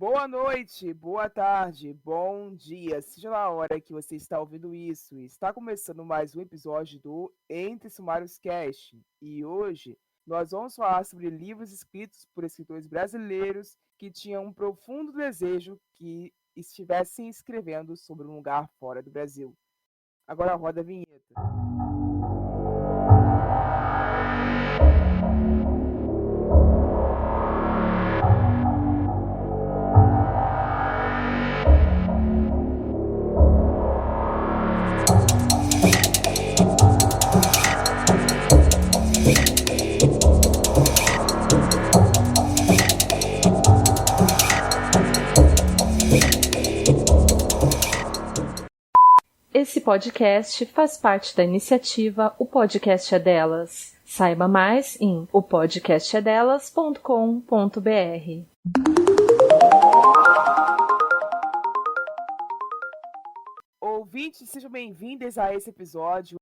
Boa noite, boa tarde, bom dia, seja lá a hora que você está ouvindo isso. Está começando mais um episódio do Entre Sumários Cast. E hoje nós vamos falar sobre livros escritos por escritores brasileiros que tinham um profundo desejo que estivessem escrevendo sobre um lugar fora do Brasil. Agora roda a vinheta. Esse podcast faz parte da iniciativa O Podcast é Delas. Saiba mais em opodcastedelas.com.br. Ouvintes, sejam bem-vindos a esse episódio.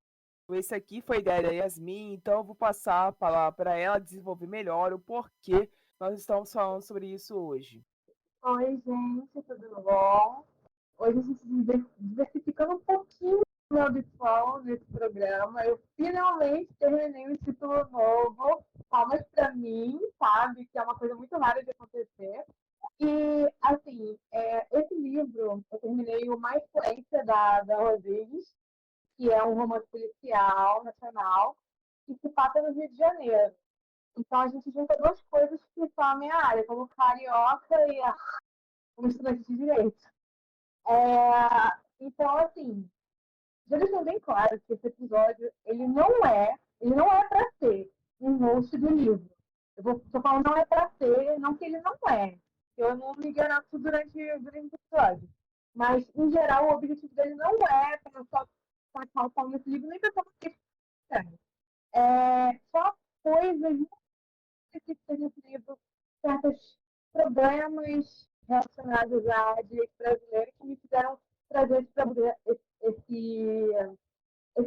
Esse aqui foi a ideia da Yasmin, então eu vou passar a palavra para ela desenvolver melhor o porquê nós estamos falando sobre isso hoje. Oi, gente, tudo bom? Hoje a gente diversificando um pouquinho do meu habitual nesse programa. Eu finalmente terminei um título novo, palmas para mim, sabe? Que é uma coisa muito rara de acontecer. E, assim, esse livro, eu terminei o Má Influência da Rodrigues, que é um romance policial nacional, que se passa no Rio de Janeiro. Então, a gente junta duas coisas que são a minha área, como carioca e um estudante de direito. Então, assim, já deixando bem claro que esse episódio, ele não é para ser um host do livro. Tô falando não é para ser, não que ele não é. Eu não me garanto durante o episódio. Mas, em geral, o objetivo dele não é para só passar o pau nesse livro, nem para só só coisas muito específicas nesse livro, certos problemas relacionados à direito brasileiro que me fizeram trazer esse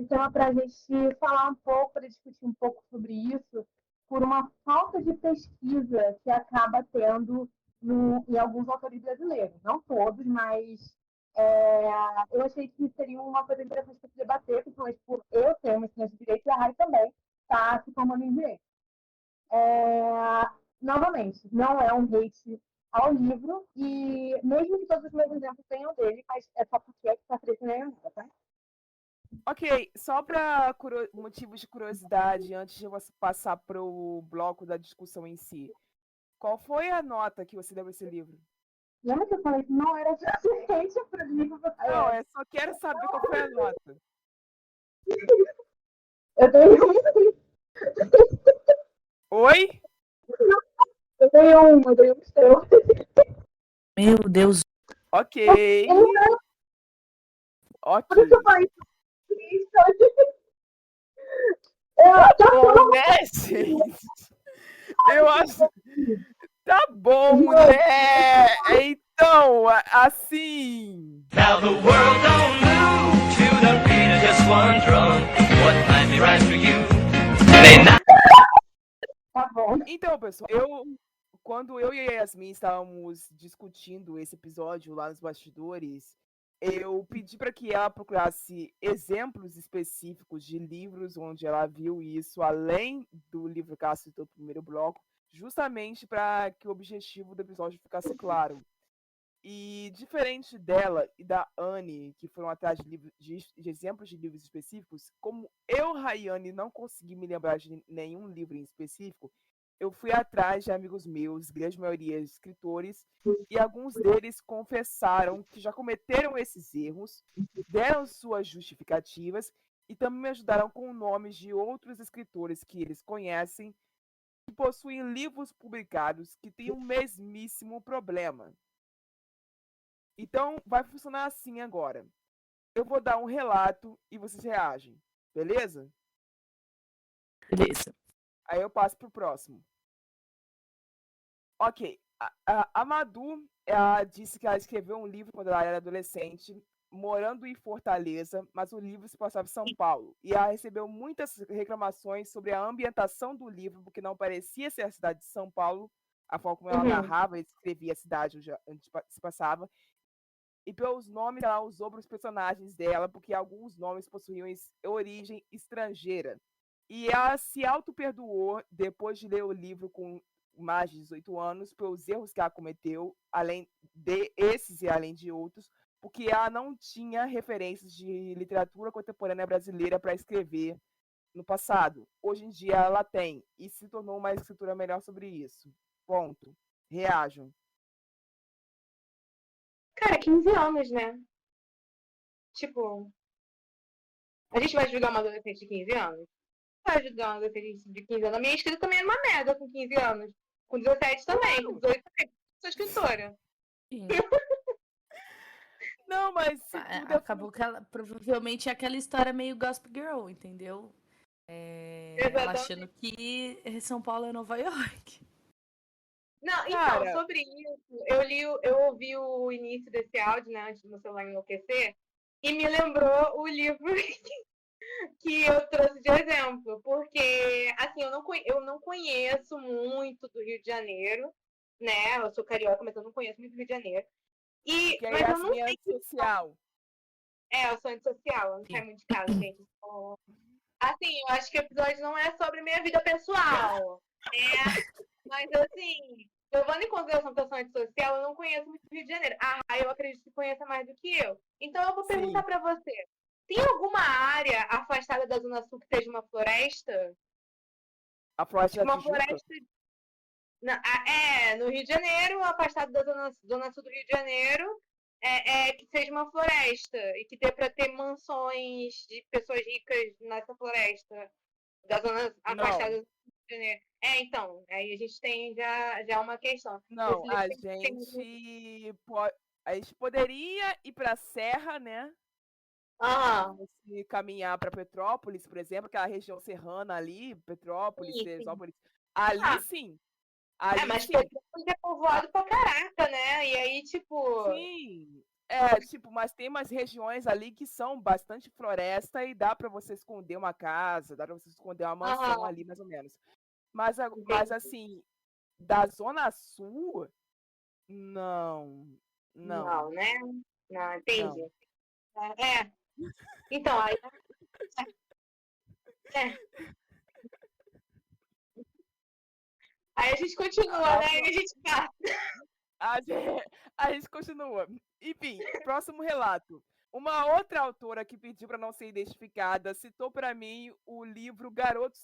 tema para a gente falar um pouco, para discutir um pouco sobre isso, por uma falta de pesquisa que acaba tendo em alguns autores brasileiros. Não todos, mas eu achei que seria uma coisa interessante para se debater, principalmente por eu ter uma estudante de direito e a Rai também está se formando em direito. Novamente, não é um hate ao livro, e mesmo que todos os meus exemplos tenham dele, mas é só porque é que está crescendo, tá? Ok, só para motivos de curiosidade, antes de você passar para o bloco da discussão em si, qual foi a nota que você deu a esse livro? Lembra que eu falei que não era suficiente para o livro? Não, eu só quero saber qual foi a nota. Eu dei Oi? eu dei um estrela. Meu Deus. Ok. Ok. Por isso eu falei isso. Tá bom, né, gente? Eu acho. Tá bom, né? Então, assim. Now the world don't move to the beat of just one drum. What might be right for you may not. Tá bom. Então, pessoal, quando eu e a Yasmin estávamos discutindo esse episódio lá nos bastidores, eu pedi para que ela procurasse exemplos específicos de livros onde ela viu isso, além do livro que ela citou no primeiro bloco, justamente para que o objetivo do episódio ficasse claro. E diferente dela e da Anne, que foram atrás de exemplos de livros específicos, como eu, Rayane, não consegui me lembrar de nenhum livro em específico, eu fui atrás de amigos meus, grande maioria escritores, e alguns deles confessaram que já cometeram esses erros, deram suas justificativas e também me ajudaram com nomes de outros escritores que eles conhecem, que possuem livros publicados que têm o mesmíssimo problema. Então, vai funcionar assim agora. Eu vou dar um relato e vocês reagem, beleza? Beleza. Aí eu passo pro próximo. Ok. A Madu, ela disse que ela escreveu um livro quando ela era adolescente, morando em Fortaleza, mas o livro se passava em São Paulo. E ela recebeu muitas reclamações sobre a ambientação do livro, porque não parecia ser a cidade de São Paulo, a forma como ela narrava e descrevia a cidade onde se passava, e pelos nomes que ela usou para os personagens dela, porque alguns nomes possuíam origem estrangeira. E ela se auto-perdoou depois de ler o livro com mais de 18 anos pelos erros que ela cometeu, além de esses e além de outros, porque ela não tinha referências de literatura contemporânea brasileira para escrever no passado. Hoje em dia ela tem, e se tornou uma escritura melhor sobre isso. Ponto. Reajam. Cara, 15 anos, né? Tipo, a gente vai julgar uma adolescente de 15 anos? Vai julgar uma adolescente de 15 anos. A minha escrita também era uma merda com 15 anos. Com 17 também, com 18 também. Sou escritora. Sim. Não, mas se tudo é Acabou que ela provavelmente é aquela história meio Gossip Girl, entendeu? Ela achando que São Paulo é Nova York. Não, então, Cara, sobre isso, eu ouvi o início desse áudio, né, antes do meu celular enlouquecer, e me lembrou o livro que eu trouxe de exemplo, porque, assim, eu não conheço muito do Rio de Janeiro, né, eu sou carioca, mas eu não conheço muito do Rio de Janeiro, que mas é eu não sei antissocial. eu sou antissocial, eu não saio muito de casa, gente. Assim, eu acho que o episódio não é sobre minha vida pessoal, né? Mas, assim, levando em consideração que eu sou antissocial, eu não conheço muito o Rio de Janeiro. Eu acredito que conheça mais do que eu. Então, eu vou perguntar pra você. Tem alguma área afastada da Zona Sul que seja uma floresta? A Floresta da Uma Tijuca? floresta... no Rio de Janeiro, afastado da Zona Sul do Rio de Janeiro, que seja uma floresta e que dê para ter mansões de pessoas ricas nessa floresta da zona afastada do Rio de Janeiro. Então, aí a gente tem já uma questão. Não, a gente poderia ir para a Serra, né? Se caminhar para Petrópolis, por exemplo, aquela região serrana ali, Petrópolis, Teresópolis. Ali sim. Ali mas sim. Petrópolis é povoado pra caraca, né? E aí, tipo... Sim. Mas tem umas regiões ali que são bastante floresta e dá para você esconder uma casa, dá para você esconder uma mansão ali, mais ou menos. Mas assim, da Zona Sul, não. Não, né? Não, entendi. Então, aí... Aí a gente continua, né? Aí a gente passa. A gente continua. Enfim, próximo relato. Uma outra autora que pediu para não ser identificada citou para mim o livro Garotos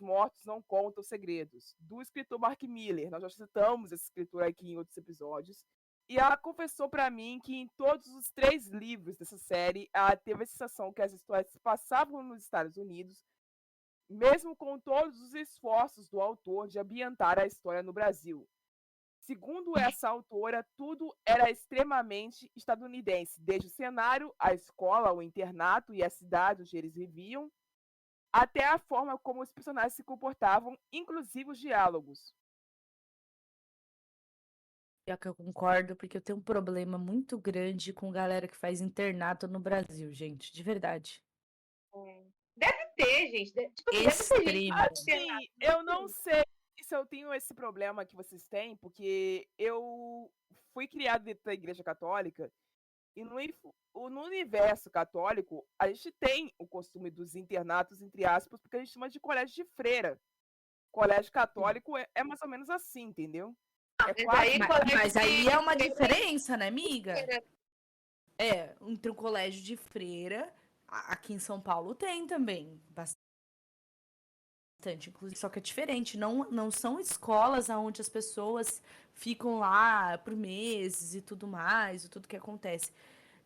Mortos Não Contam Segredos, do escritor Mark Miller. Nós já citamos esse escritor aqui em outros episódios. E ela confessou para mim que em todos os 3 livros dessa série, ela teve a sensação que as histórias se passavam nos Estados Unidos, mesmo com todos os esforços do autor de ambientar a história no Brasil. Segundo essa autora, tudo era extremamente estadunidense, desde o cenário, a escola, o internato e a cidade onde eles viviam, até a forma como os personagens se comportavam, inclusive os diálogos. Pior que eu concordo, porque eu tenho um problema muito grande com galera que faz internato no Brasil, gente, de verdade. Deve ter, gente. Extremo. Assim, eu não sei se eu tenho esse problema que vocês têm, porque eu fui criado dentro da Igreja Católica e no universo católico a gente tem o costume dos internatos, entre aspas, porque a gente chama de colégio de freira. Colégio católico é mais ou menos assim, entendeu? Mas aí é uma diferença, né, amiga? Entre o colégio de freira, aqui em São Paulo tem também bastante, inclusive, só que é diferente, não são escolas onde as pessoas ficam lá por meses e tudo mais, e tudo que acontece,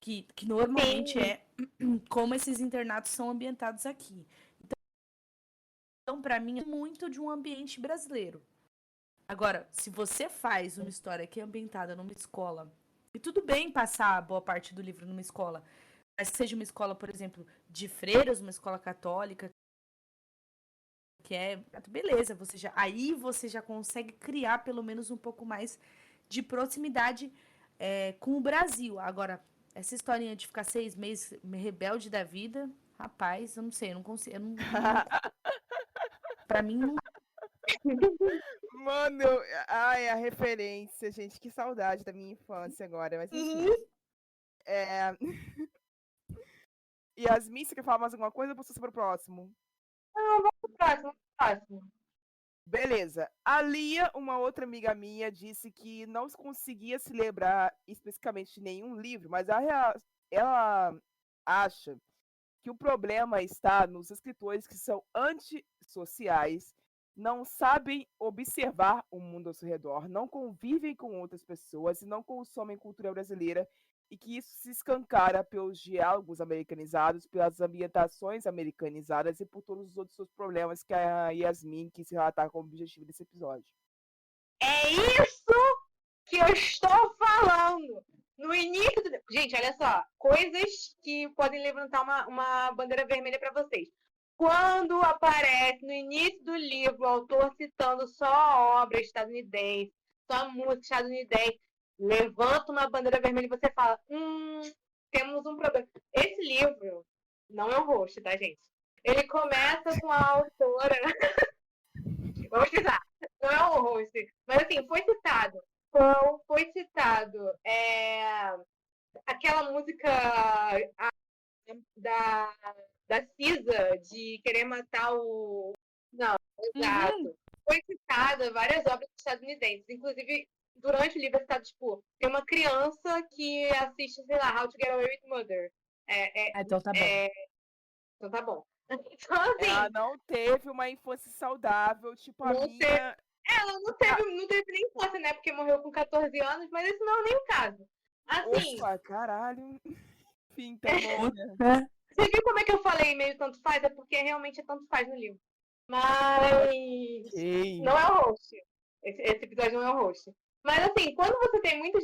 que normalmente é como esses internatos são ambientados aqui. Então, para mim, é muito de um ambiente brasileiro. Agora, se você faz uma história que é ambientada numa escola, e tudo bem passar boa parte do livro numa escola, mas que seja uma escola, por exemplo, de freiras, uma escola católica, que beleza, aí você já consegue criar pelo menos um pouco mais de proximidade com o Brasil. Agora, essa historinha de ficar 6 meses rebelde da vida, rapaz, eu não sei, eu não consigo. Pra mim, não. Mano, ai, a referência, gente, que saudade da minha infância agora, mas enfim. É... Yasmin, você quer falar mais alguma coisa ou posso para o próximo? Próximo. Beleza. A Lia, uma outra amiga minha, disse que não conseguia se lembrar especificamente de nenhum livro, mas ela acha que o problema está nos escritores que são antissociais, não sabem observar o mundo ao seu redor, não convivem com outras pessoas e não consomem cultura brasileira, e que isso se escancara pelos diálogos americanizados, pelas ambientações americanizadas e por todos os outros problemas que a Yasmin quis relatar como objetivo desse episódio. É isso que eu estou falando! No início do... Gente, olha só. Coisas que podem levantar uma bandeira vermelha para vocês. Quando aparece no início do livro o autor citando só obra estadunidense, só música estadunidense, levanta uma bandeira vermelha e você fala: temos um problema. Esse livro não é um host, tá, gente? Ele começa com a autora. Vamos pensar. Não é um host. Mas assim, foi citado. Foi citado aquela música da Cisa de querer matar o. Não, exato. Foi citada várias obras estadunidenses. Inclusive, durante o livro é citado, tipo, tem uma criança que assiste, sei lá, How to Get Away with Murder. Então tá bom. Então tá bom. Então, assim, Ela não teve uma infância saudável, tipo a Não minha. ela não teve nem infância, né? Porque morreu com 14 anos, mas isso não é nem o caso. Assim, Opa, caralho. Enfim, então, você viu como é que eu falei meio tanto faz? É porque realmente é tanto faz no livro. Mas Ok. não é o host. Esse episódio não é o host. Mas assim, quando você tem muitas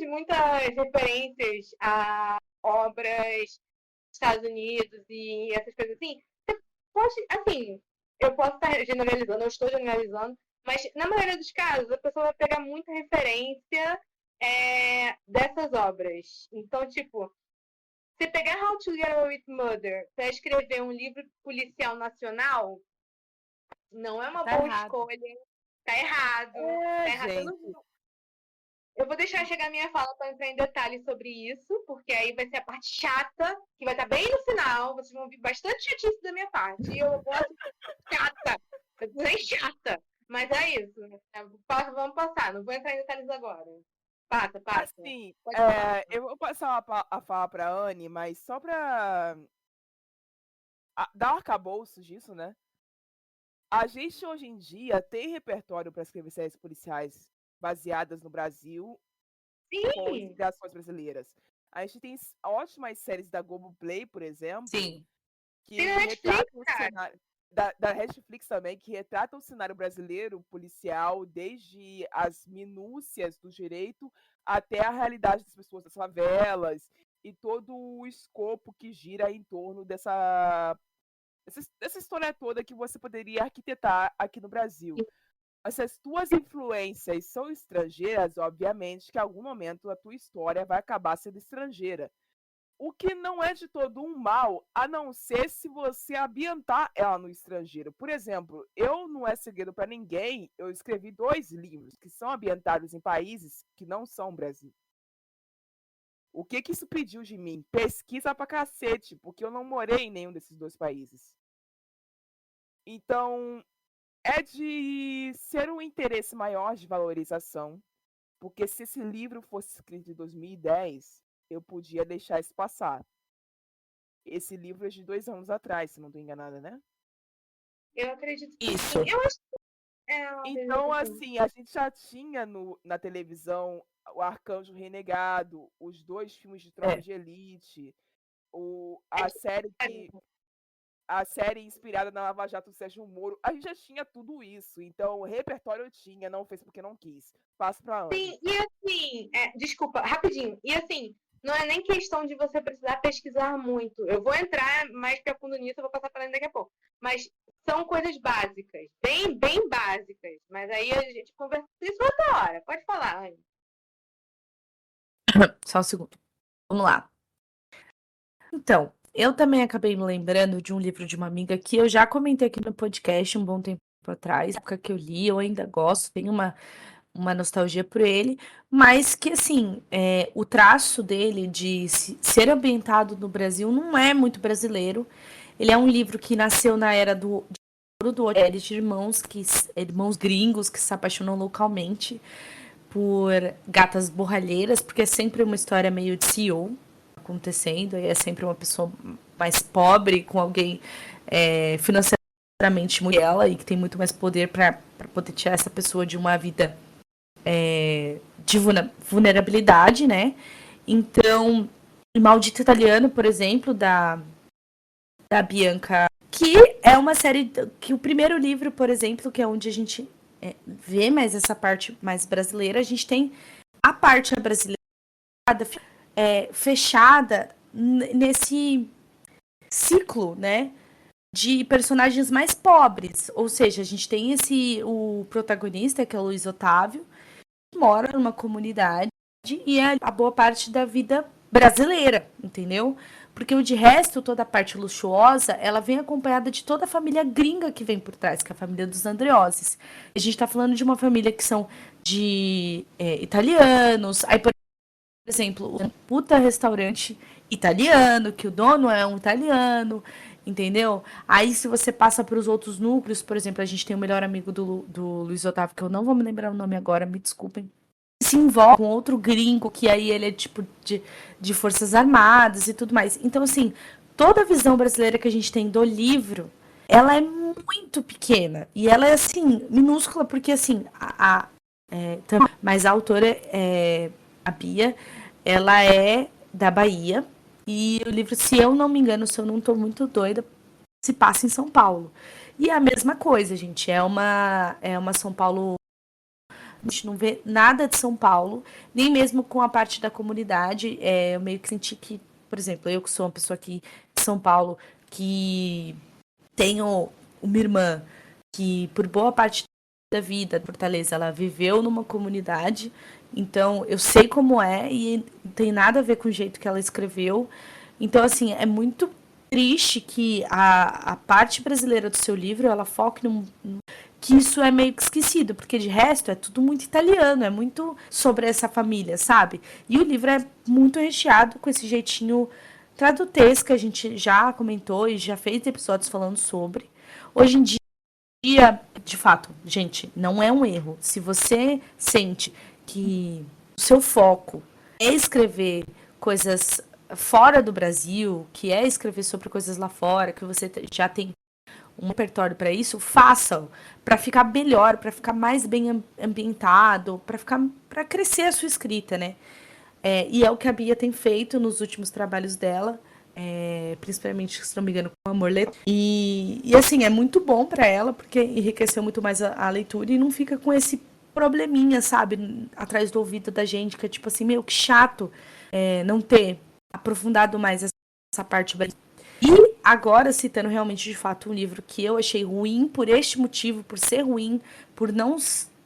referências a obras dos Estados Unidos e essas coisas assim, você pode, assim, eu posso estar generalizando, eu estou generalizando, mas na maioria dos casos a pessoa vai pegar muita referência dessas obras. Então, tipo, você pegar How to Get Away with Murder para escrever um livro policial nacional, não é uma boa escolha. Tá errado. Tá errado. Gente. Eu vou deixar chegar a minha fala para entrar em detalhes sobre isso, porque aí vai ser a parte chata, que vai estar bem no final. Vocês vão ouvir bastante chatice da minha parte. E eu gosto de chata. Eu vou dizer chata. Mas é isso. Vamos passar. Não vou entrar em detalhes agora. Passa. Assim, eu vou passar a fala pra Anne, mas só pra dar um arcabouço disso, né? A gente hoje em dia tem repertório para escrever séries policiais baseadas no Brasil com Sim. inspirações brasileiras. A gente tem ótimas séries da Globoplay, por exemplo, Sim. que Tem na Netflix, retratam o cenário da Netflix também, que retratam o cenário brasileiro policial desde as minúcias do direito até a realidade das pessoas das favelas e todo o escopo que gira em torno dessa história toda que você poderia arquitetar aqui no Brasil. Se as tuas influências são estrangeiras, obviamente que em algum momento a tua história vai acabar sendo estrangeira. O que não é de todo um mal, a não ser se você ambientar ela no estrangeiro. Por exemplo, eu não é segredo para ninguém, eu escrevi 2 livros que são ambientados em países que não são Brasil. O que isso pediu de mim? Pesquisa pra cacete, porque eu não morei em nenhum desses 2 países. Então, é de ser um interesse maior de valorização, porque se esse livro fosse escrito em 2010, eu podia deixar isso passar. Esse livro é de 2 anos atrás, se não estou enganada, né? Eu acredito que Isso. sim. Eu acho que então, assim, a gente já tinha na televisão o Arcanjo Renegado, os 2 filmes de Tropa de Elite, a série inspirada na Lava Jato do Sérgio Moro. A gente já tinha tudo isso. Então, o repertório eu tinha, não fez porque não quis. Passo pra Ana. Sim, e assim, desculpa, rapidinho. E assim, não é nem questão de você precisar pesquisar muito. Eu vou entrar mais pra fundo nisso, eu vou passar falando daqui a pouco. Mas são coisas básicas, bem, bem básicas. Mas aí a gente conversa isso outra hora. Pode falar, Anne. Só um segundo. Vamos lá. Então, eu também acabei me lembrando de um livro de uma amiga que eu já comentei aqui no podcast um bom tempo atrás, na época que eu li, eu ainda gosto, tenho uma nostalgia por ele, mas que, assim, o traço dele de ser ambientado no Brasil não é muito brasileiro. Ele é um livro que nasceu na era do de irmãos gringos que se apaixonam localmente por gatas borralheiras, porque é sempre uma história meio de CEO acontecendo, e é sempre uma pessoa mais pobre, com alguém financeiramente muito ela, e que tem muito mais poder para poder tirar essa pessoa de uma vida de vulnerabilidade, né? Então, Maldito Italiano, por exemplo, da Bianca, que é uma série que o primeiro livro, por exemplo, que é onde a gente vê mais essa parte mais brasileira, a gente tem a parte brasileira fechada nesse ciclo, né, de personagens mais pobres. Ou seja, a gente tem o protagonista, que é o Luiz Otávio, que mora numa comunidade e é a boa parte da vida brasileira, entendeu? Porque o de resto, toda a parte luxuosa, ela vem acompanhada de toda a família gringa que vem por trás, que é a família dos Andreossis. A gente tá falando de uma família que são de italianos. Aí, por exemplo, um puta restaurante italiano, que o dono é um italiano, entendeu? Aí, se você passa para os outros núcleos, por exemplo, a gente tem o melhor amigo do Luiz Otávio, que eu não vou me lembrar o nome agora, me desculpem. Se envolve com outro gringo, que aí ele é tipo de Forças Armadas e tudo mais. Então, assim, toda a visão brasileira que a gente tem do livro, ela é muito pequena. E ela é, assim, minúscula, porque, assim, mas a autora, a Bia, ela é da Bahia. E o livro, se eu não me engano, se eu não tô muito doida, se passa em São Paulo. E é a mesma coisa, gente. É uma São Paulo. A gente não vê nada de São Paulo, nem mesmo com a parte da comunidade. Eu meio que senti que, por exemplo, eu que sou uma pessoa aqui de São Paulo, que tenho uma irmã que, por boa parte da vida de Fortaleza, ela viveu numa comunidade, então eu sei como é e não tem nada a ver com o jeito que ela escreveu. Então, assim, é muito triste que a parte brasileira do seu livro, ela foque que isso é meio que esquecido, porque de resto é tudo muito italiano, é muito sobre essa família, sabe? E o livro é muito recheado com esse jeitinho tradutez que a gente já comentou e já fez episódios falando sobre. Hoje em dia, de fato, gente, não é um erro. Se você sente que o seu foco é escrever coisas fora do Brasil, que é escrever sobre coisas lá fora, que você já tem um repertório para isso, façam para ficar melhor, para ficar mais bem ambientado, para crescer a sua escrita, né? E é o que a Bia tem feito nos últimos trabalhos dela, principalmente, se não me engano, com Amor Letra. E assim, é muito bom para ela, porque enriqueceu muito mais a leitura e não fica com esse probleminha, sabe, atrás do ouvido da gente, que é tipo assim, meu, que chato não ter aprofundado mais essa parte. E agora, citando realmente, de fato, um livro que eu achei ruim por este motivo, por ser ruim, por não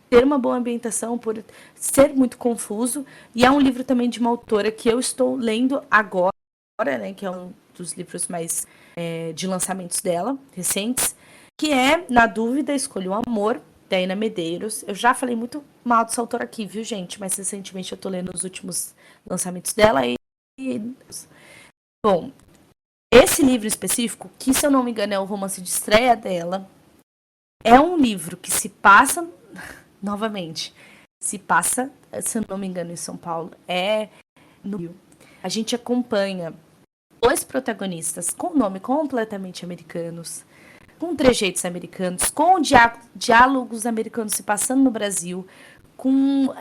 ter uma boa ambientação, por ser muito confuso. E é um livro também de uma autora que eu estou lendo agora, né, que é um dos livros mais de lançamentos dela, recentes, que é Na Dúvida, Escolha o Amor, da Ina Medeiros. Eu já falei muito mal dessa autora aqui, viu, gente? Mas recentemente eu tô lendo os últimos lançamentos dela e... Bom, esse livro específico, que se eu não me engano é o romance de estreia dela, é um livro que se passa, novamente, se eu não me engano, em São Paulo, no Rio. A gente acompanha dois protagonistas com nome completamente americanos, com trejeitos americanos, com diálogos americanos se passando no Brasil, com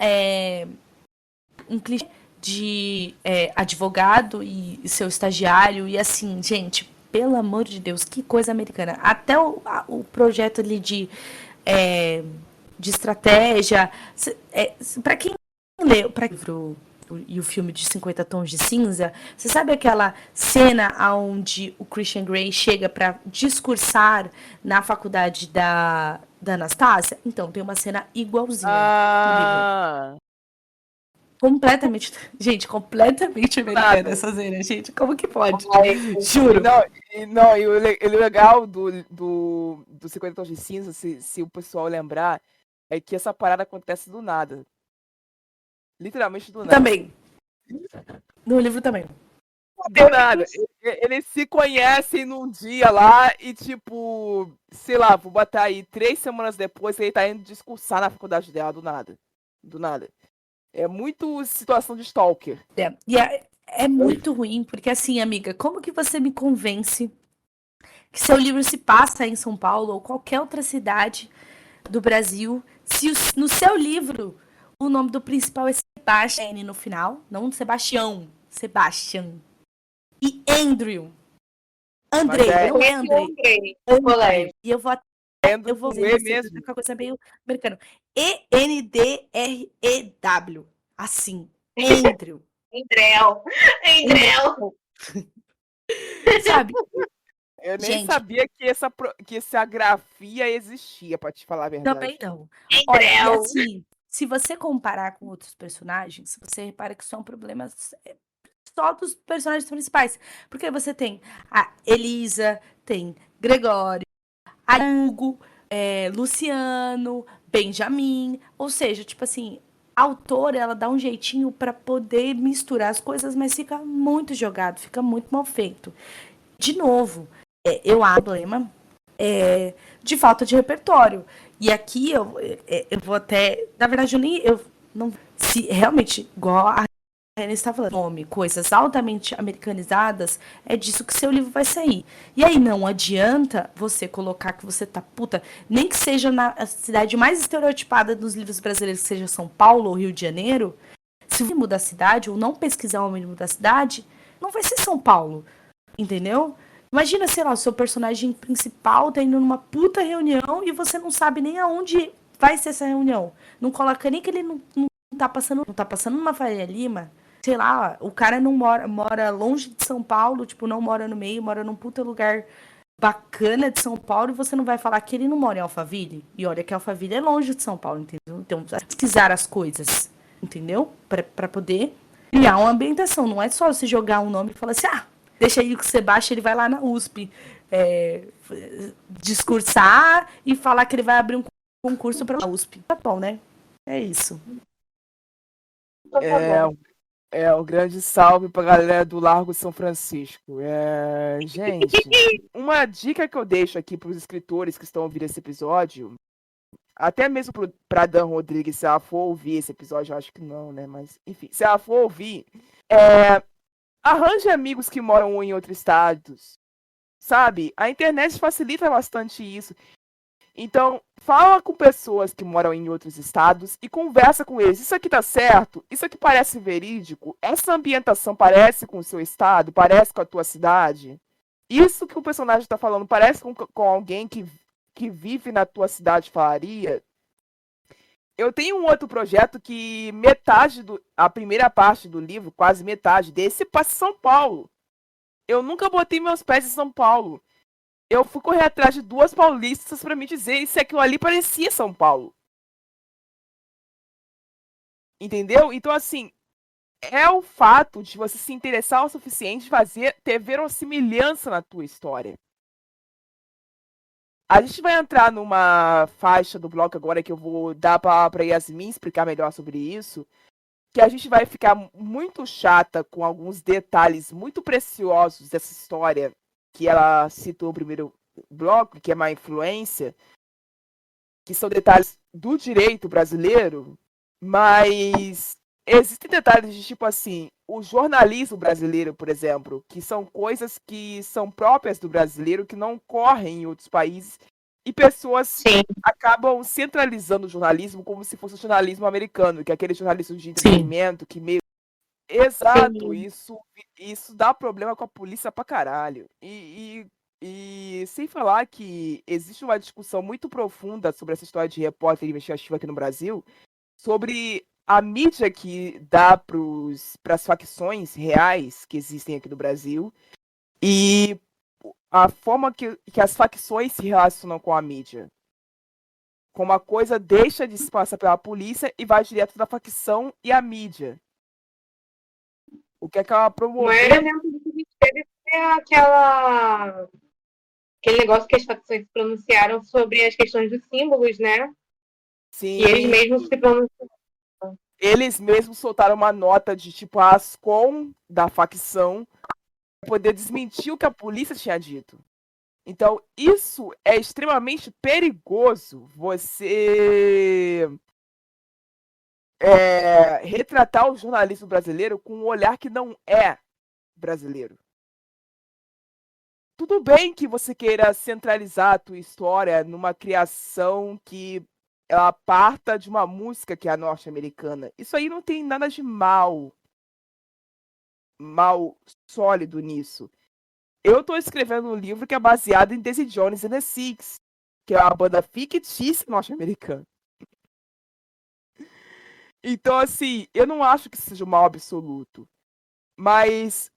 um clichê de advogado e seu estagiário, e assim, gente, pelo amor de Deus, que coisa americana. Até o projeto ali de estratégia, para quem leu o livro e o filme de 50 Tons de Cinza, você sabe aquela cena onde o Christian Grey chega para discursar na faculdade da Anastácia? Então, tem uma cena igualzinha no livro. Completamente. Gente, completamente americana Nada. essa cena, gente. Como que pode? Ai, Juro. E o legal do 50 Tons de Cinza, se o pessoal lembrar, é que essa parada acontece do nada. Literalmente do nada. Também. No livro também. Do nada. Eles se conhecem num dia lá e, tipo, sei lá, vou botar aí 3 semanas depois, ele tá indo discursar na faculdade dela, do nada. Do nada. É muito situação de stalker. É muito ruim, porque assim, amiga, como que você me convence que seu livro se passa em São Paulo ou qualquer outra cidade do Brasil, se no seu livro o nome do principal é Sebastian no final, não Sebastião, Sebastian. E Andrew. Andrei, Mas não é Andrei. Andrei. E eu vou Andrew vou com dizer E você, mesmo. com a coisa meio americana. Endrew. Assim. Andrew. Endrel. Sabe? Eu nem Gente, sabia que essa grafia existia, pra te falar a também verdade. não. Olha, e Endrel. assim, se você comparar com outros personagens, você repara que são problemas só dos personagens principais. Porque você tem a Elisa, tem Gregório, a Hugo, Luciano, Benjamin. Ou seja, tipo assim, a autora, ela dá um jeitinho pra poder misturar as coisas, mas fica muito jogado, fica muito mal feito. De novo, eu acho problema de falta de repertório. E aqui eu vou até. Na verdade, eu não. Se realmente, igual a Renée está falando, nome, coisas altamente americanizadas, é disso que seu livro vai sair. E aí não adianta você colocar que você tá puta, nem que seja na cidade mais estereotipada dos livros brasileiros, que seja São Paulo ou Rio de Janeiro, se o mínimo da cidade, ou não pesquisar o mínimo da cidade, não vai ser São Paulo. Entendeu? Imagina, sei lá, o seu personagem principal tá indo numa puta reunião e você não sabe nem aonde vai ser essa reunião. Não coloca nem que ele não tá passando numa Faria Lima. Sei lá, o cara não mora longe de São Paulo, tipo, não mora no meio, mora num puta lugar bacana de São Paulo e você não vai falar que ele não mora em Alphaville. E olha que Alphaville é longe de São Paulo, entendeu? Então, pesquisar as coisas, entendeu? Pra poder criar uma ambientação. Não é só você jogar um nome e falar assim, deixa aí que você baixa, ele vai lá na USP discursar e falar que ele vai abrir um concurso para a USP. Tá bom, né? É isso. Então tá bom. Um grande salve pra galera do Largo São Francisco. Gente, uma dica que eu deixo aqui pros escritores que estão ouvindo esse episódio, até mesmo pra Dan Rodrigues, se ela for ouvir esse episódio, eu acho que não, né? Mas, enfim, se ela for ouvir, arranje amigos que moram em outros estados, sabe? A internet facilita bastante isso. Então, fala com pessoas que moram em outros estados e conversa com eles. Isso aqui tá certo? Isso aqui parece verídico? Essa ambientação parece com o seu estado? Parece com a tua cidade? Isso que o personagem tá falando parece com alguém que vive na tua cidade falaria? Eu tenho um outro projeto que a primeira parte do livro, quase metade desse, passa em São Paulo. Eu nunca botei meus pés em São Paulo. Eu fui correr atrás de 2 paulistas pra me dizer se aquilo ali parecia São Paulo. Entendeu? Então, assim, é o fato de você se interessar o suficiente de ter verossimilhança na tua história. A gente vai entrar numa faixa do bloco agora que eu vou dar a palavra pra Yasmin explicar melhor sobre isso, que a gente vai ficar muito chata com alguns detalhes muito preciosos dessa história que ela citou no primeiro bloco, que é má influência, que são detalhes do direito brasileiro, mas existem detalhes de tipo assim, o jornalismo brasileiro, por exemplo, que são coisas que são próprias do brasileiro, que não ocorrem em outros países, e pessoas Sim. acabam centralizando o jornalismo como se fosse o jornalismo americano, que é aquele jornalismo de entretenimento, que meio... Exato, isso dá problema com a polícia pra caralho. E sem falar que existe uma discussão muito profunda sobre essa história de repórter investigativo aqui no Brasil, sobre a mídia que dá para as facções reais que existem aqui no Brasil e a forma que as facções se relacionam com a mídia. Como a coisa deixa de se passar pela polícia e vai direto da facção e a mídia. O que é que ela O maior promoveu? exemplo do que a gente teve foi aquele negócio que as facções se pronunciaram sobre as questões dos símbolos, né? E eles Sim, mesmos se pronunciaram. eles mesmos soltaram uma nota de tipo a Ascom da facção para poder desmentir o que a polícia tinha dito. Então, isso é extremamente perigoso, você retratar o jornalismo brasileiro com um olhar que não é brasileiro. Tudo bem que você queira centralizar a tua história numa criação que ela parta de uma música que é a norte-americana. Isso aí não tem nada de mal sólido nisso. Eu tô escrevendo um livro que é baseado em Daisy Jones and the Six, que é uma banda fictícia norte-americana. Então, assim, eu não acho que seja um mal absoluto. Mas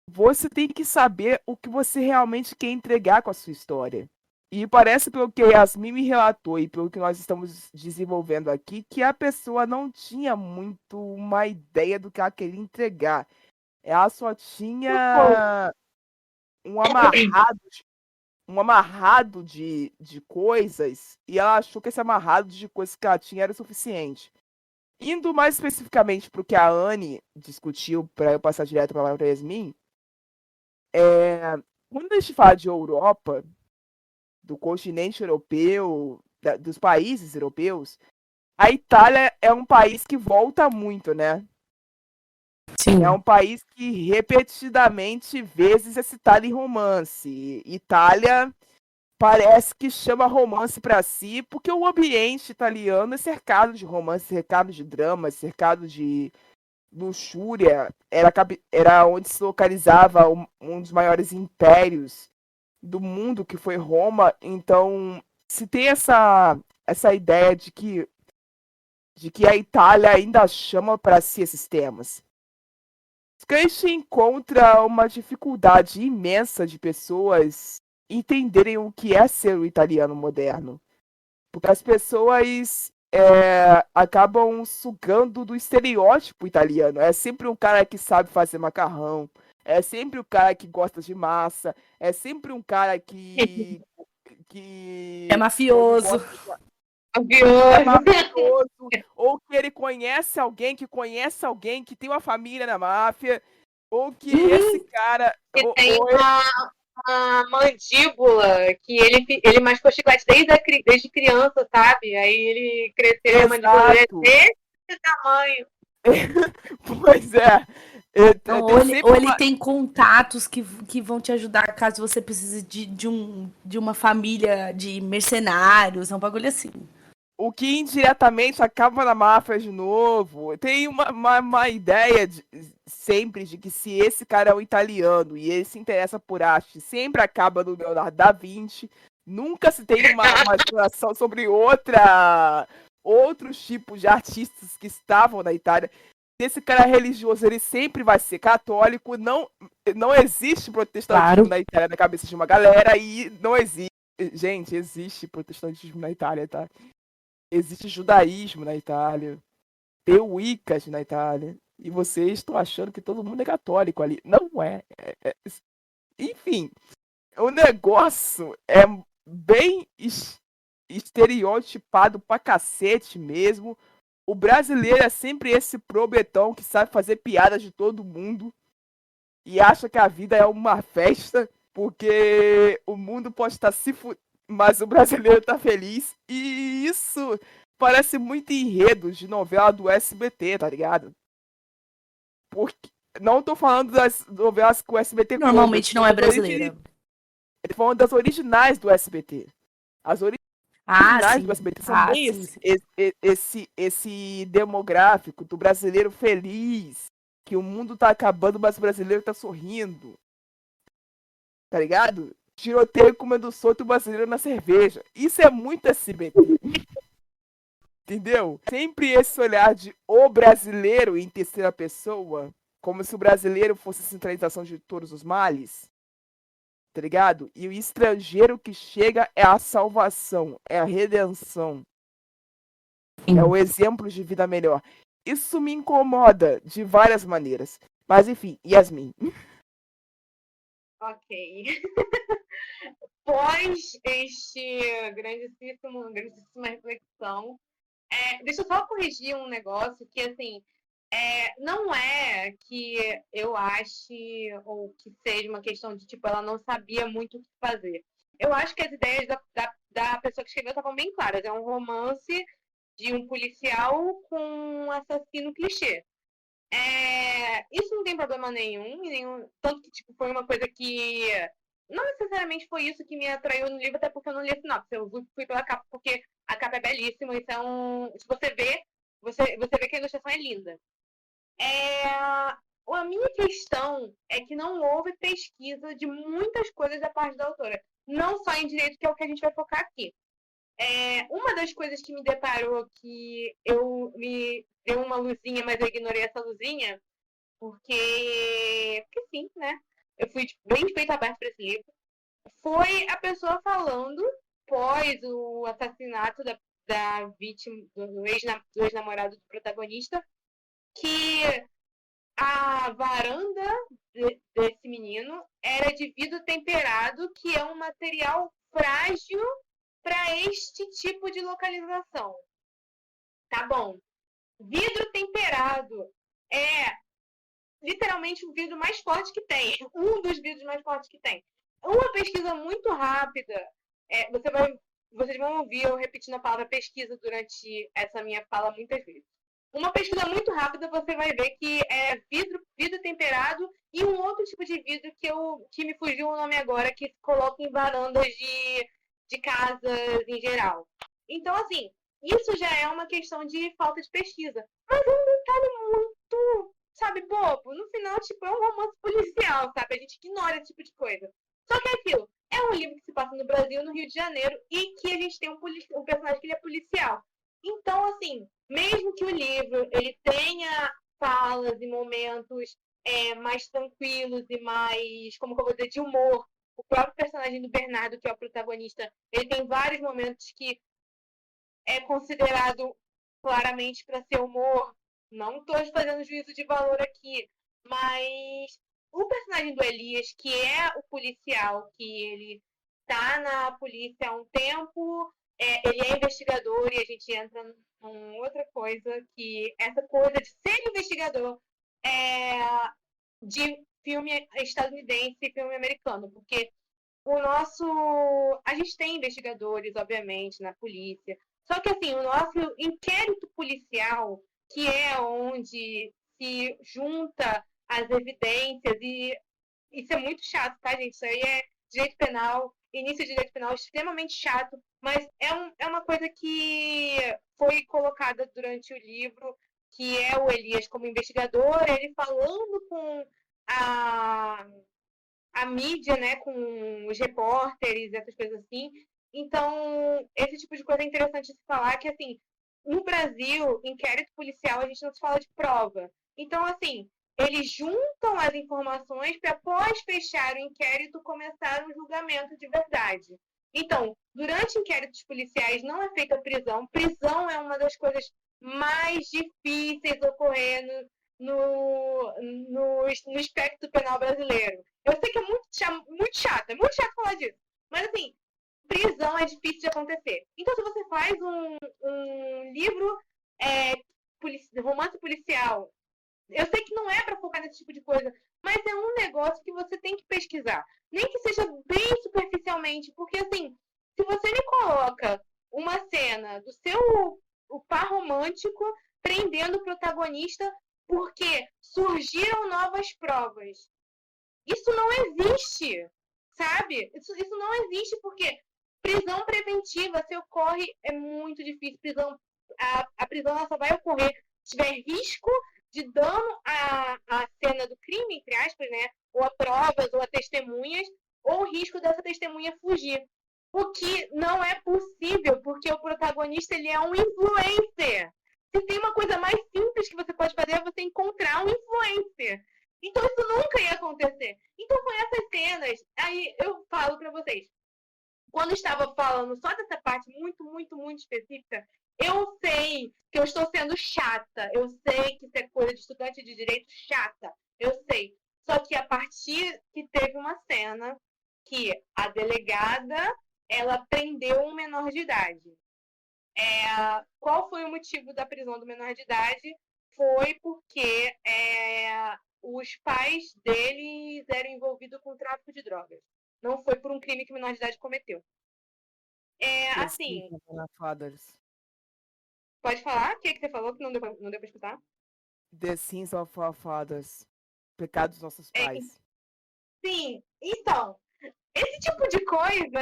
você tem que saber o que você realmente quer entregar com a sua história. E parece, pelo que a Yasmin me relatou e pelo que nós estamos desenvolvendo aqui, que a pessoa não tinha muito uma ideia do que ela queria entregar. Ela só tinha um amarrado de coisas, e ela achou que esse amarrado de coisas que ela tinha era o suficiente. Indo mais especificamente para o que a Anne discutiu, para eu passar direto para a Yasmin, quando a gente fala de Europa, do continente europeu, dos países europeus, a Itália é um país que volta muito, né? Sim. É um país que repetidamente vezes é citado em romance. Itália parece que chama romance para si, porque o ambiente italiano é cercado de romance, cercado de drama, cercado de luxúria. Era onde se localizava um dos maiores impérios do mundo, que foi Roma. Então, se tem essa ideia de que a Itália ainda chama para si esses temas. A gente encontra uma dificuldade imensa de pessoas entenderem o que é ser o italiano moderno. Porque as pessoas acabam sugando do estereótipo italiano. É sempre um cara que sabe fazer macarrão, é sempre o cara que gosta de massa, é sempre um cara que É mafioso. É mafioso, ou que ele conhece alguém que tem uma família na máfia, ou que esse cara. Que tem uma mandíbula que ele mascou chiclete desde criança, sabe? Aí ele cresceu, a mandíbula dele é desse tamanho. Pois é. Não, ou ele tem contatos que vão te ajudar caso você precise de uma família de mercenários, é um bagulho assim. O que indiretamente acaba na máfia de novo. Tem uma ideia sempre de que se esse cara é um italiano e ele se interessa por arte, sempre acaba no Leonardo da Vinci. Nunca se tem uma exploração sobre outros tipos de artistas que estavam na Itália. Se esse cara é religioso, ele sempre vai ser católico. Não existe protestantismo na Itália na cabeça de uma galera, e não existe. Gente, existe protestantismo na Itália, tá? Existe judaísmo na Itália, tem Wiccas na Itália, e vocês estão achando que todo mundo é católico ali. Não é. Enfim, o negócio é bem estereotipado pra cacete mesmo. O brasileiro é sempre esse probetão que sabe fazer piadas de todo mundo e acha que a vida é uma festa, porque o mundo pode estar se fudendo, mas o brasileiro tá feliz. E isso parece muito enredo de novela do SBT, tá ligado? Porque não tô falando das novelas que o SBT normalmente não é brasileira. Eu tô falando das originais do SBT. As originais do SBT são bem esse demográfico do brasileiro feliz, que o mundo tá acabando, mas o brasileiro tá sorrindo. Tá ligado? Tiroteio comendo solto o brasileiro na cerveja. Isso é muito SBT. Entendeu? Sempre esse olhar de o brasileiro em terceira pessoa, como se o brasileiro fosse a centralização de todos os males. Tá ligado? E o estrangeiro que chega é a salvação, é a redenção. É o exemplo de vida melhor. Isso me incomoda de várias maneiras. Mas enfim, Yasmin. Ok. Pós este grandíssima reflexão, deixa eu só corrigir um negócio que, assim, não é que eu ache ou que seja uma questão de, tipo, ela não sabia muito o que fazer. Eu acho que as ideias da pessoa que escreveu estavam bem claras. É um romance de um policial com um assassino clichê. Isso não tem problema nenhum, tanto que tipo, foi uma coisa que não necessariamente foi isso que me atraiu no livro, até porque eu não li a sinopse, eu fui pela capa porque a capa é belíssima, então se você vê, você vê que a ilustração é linda. A minha questão é que não houve pesquisa de muitas coisas da parte da autora, não só em direito, que é o que a gente vai focar aqui. Uma das coisas que me deparou, que me deu uma luzinha, mas eu ignorei essa luzinha, porque sim, né? Eu fui bem de peito aberto para esse livro. Foi a pessoa falando, pós o assassinato da vítima, do ex-namorado do protagonista, que a varanda desse menino era de vidro temperado, que é um material frágil para este tipo de localização. Tá bom. Vidro temperado é literalmente o vidro mais forte que tem. Um dos vidros mais fortes que tem. Uma pesquisa muito rápida. Vocês vão ouvir eu repetindo a palavra pesquisa durante essa minha fala muitas vezes. Uma pesquisa muito rápida, você vai ver que é vidro temperado e um outro tipo de vidro que me fugiu o nome agora, que se coloca em varandas de casas em geral. Então, assim, isso já é uma questão de falta de pesquisa. Mas é um detalhe muito, sabe, bobo. No final, tipo, é um romance policial, sabe? A gente ignora esse tipo de coisa. Só que é aquilo. É um livro que se passa no Brasil, no Rio de Janeiro, e que a gente tem um personagem que ele é policial. Então, assim, mesmo que o livro ele tenha falas e momentos mais tranquilos e mais, como que eu vou dizer, de humor, o próprio personagem do Bernardo, que é o protagonista, ele tem vários momentos que é considerado claramente para ser humor. Não estou fazendo juízo de valor aqui, mas o personagem do Elias, que é o policial, que ele está na polícia há um tempo, ele é investigador e a gente entra em outra coisa, que essa coisa de ser investigador de filme estadunidense e filme americano, porque a gente tem investigadores, obviamente, na polícia, só que assim, o nosso inquérito policial, que é onde se junta as evidências, e isso é muito chato, tá, gente? Isso aí é direito penal, início de direito penal extremamente chato, mas é uma coisa que foi colocada durante o livro, que é o Elias como investigador, ele falando com a mídia, né, com os repórteres, essas coisas assim. Então, esse tipo de coisa é interessante se falar, que, assim, no Brasil, inquérito policial, a gente não se fala de prova. Então, assim, eles juntam as informações para, após fechar o inquérito, começar um julgamento de verdade. Então, durante inquéritos policiais não é feita prisão. Prisão é uma das coisas mais difíceis ocorrendo no espectro penal brasileiro. Eu sei que é muito chato falar disso. Mas, assim, prisão é difícil de acontecer. Então, se você faz um livro romance policial, eu sei que não é para focar nesse tipo de coisa, mas é um negócio que você tem que pesquisar. Nem que seja bem superficialmente, porque, assim, se você me coloca uma cena do o par romântico prendendo o protagonista porque surgiram novas provas. Isso não existe, sabe? Isso não existe porque prisão preventiva, se ocorre, é muito difícil. A prisão só vai ocorrer se tiver risco de dano à cena do crime, entre aspas, né? Ou a provas, ou a testemunhas, ou o risco dessa testemunha fugir. O que não é possível, porque o protagonista ele é um influencer. Se tem uma coisa mais simples que você pode fazer, é você encontrar um influencer. Então isso nunca ia acontecer. Então foi essas cenas. Aí eu falo pra vocês. Quando estava falando só dessa parte muito, muito, muito específica, eu sei que eu estou sendo chata. Eu sei que isso é coisa de estudante de direito chata. Eu sei. Só que a partir que teve uma cena que a delegada, ela prendeu um menor de idade. Qual foi o motivo da prisão do menor de idade? Foi porque os pais deles eram envolvidos com tráfico de drogas. Não foi por um crime que o menor de idade cometeu. The Assim, Sins of Our Fathers. pode falar? O que você falou que não deu pra escutar? The Sins of Our Fathers. Pecados dos nossos É, pais. Sim, então, esse tipo de coisa,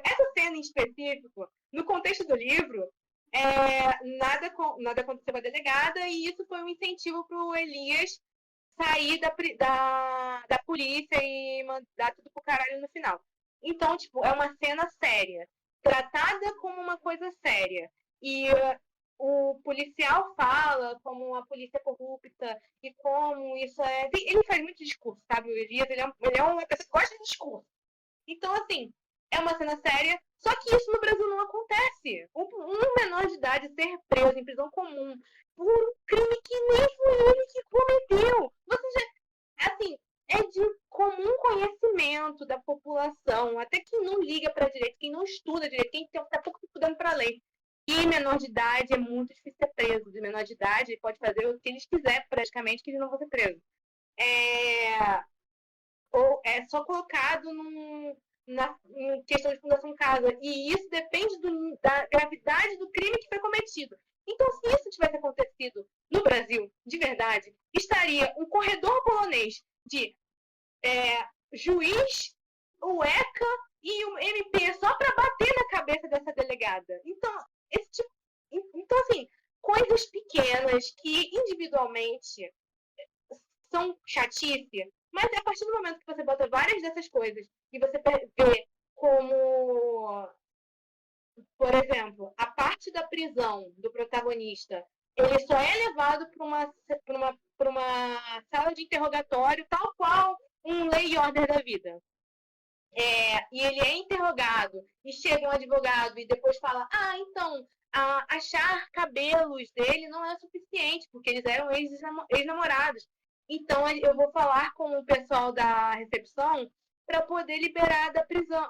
essa cena em específico, no contexto do livro, nada aconteceu com a delegada e isso foi um incentivo para o Elias sair da polícia e mandar tudo pro caralho no final. Então, tipo, é uma cena séria, tratada como uma coisa séria. E o policial fala como a polícia é corrupta e como isso é... Ele faz muito discurso, sabe? O Elias, ele é uma pessoa que gosta de discurso. Então, assim, é uma cena séria, só que isso no Brasil não acontece. Um menor de idade ser preso em prisão comum por um crime que nem foi ele que cometeu. Assim, é de comum conhecimento da população, até quem não liga para direito, quem não estuda direito, quem está pouco estudando para a lei. E menor de idade é muito difícil ser preso. De menor de idade pode fazer o que eles quiserem, praticamente, que eles não vão ser presos. Ou é só colocado em questão de fundação casa. E isso depende da gravidade do crime que foi cometido. Então, se isso tivesse acontecido no Brasil, de verdade, estaria um corredor polonês de juiz, o ECA e o MP só para bater na cabeça dessa delegada. Então, assim, coisas pequenas que individualmente são chatice, mas a partir do momento que você bota várias dessas coisas e você vê como, por exemplo, a parte da prisão do protagonista, ele só é levado para uma sala de interrogatório tal qual um lei e order da vida. E ele é interrogado e chega um advogado e depois fala, então, achar cabelos dele não é suficiente, porque eles eram ex-namorados. Então eu vou falar com o pessoal da recepção para poder liberar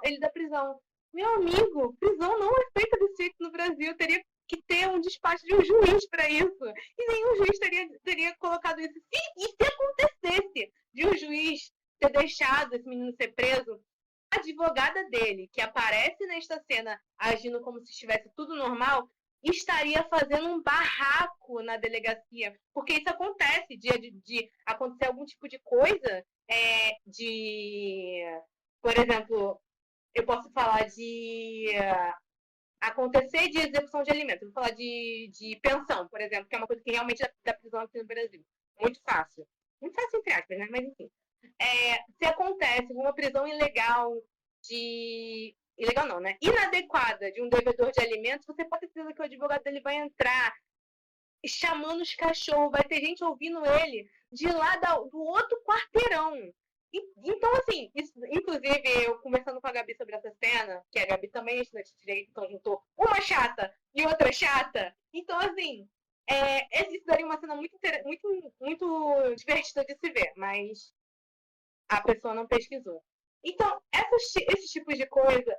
ele da prisão. Meu amigo, prisão não é feita desse jeito no Brasil. Teria que ter um despacho de um juiz para isso. E nenhum juiz teria colocado isso. E se acontecesse de um juiz ter deixado esse menino ser preso, a advogada dele, que aparece nesta cena agindo como se estivesse tudo normal, estaria fazendo um barraco na delegacia. Porque isso acontece, de acontecer algum tipo de coisa, por exemplo, eu posso falar de acontecer de execução de alimentos. Eu vou falar de pensão, por exemplo, que é uma coisa que realmente dá prisão aqui no Brasil. Muito fácil. Muito fácil, entre aspas, né? Mas enfim. Se acontece uma prisão ilegal ilegal não, né? Inadequada de um devedor de alimentos, você pode ter certeza que o advogado dele vai entrar chamando os cachorros, vai ter gente ouvindo ele de lá do outro quarteirão. Então, assim, inclusive, eu conversando com a Gabi sobre essa cena, que a Gabi também é estudante de direito, então juntou uma chata e outra chata. Então, assim, isso daria uma cena muito, muito, muito divertida de se ver, mas a pessoa não pesquisou. Então, esses tipos de coisa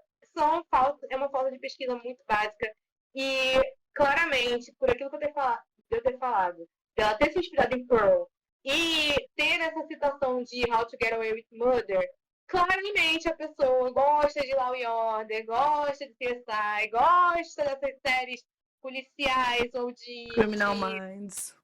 é uma falta de pesquisa muito básica e, claramente, por aquilo que eu ter falado, dela ter se inspirado em Pearl e ter essa citação de How to Get Away with Murder, claramente a pessoa gosta de Law and Order, gosta de CSI, gosta dessas séries policiais ou de... Criminal Minds.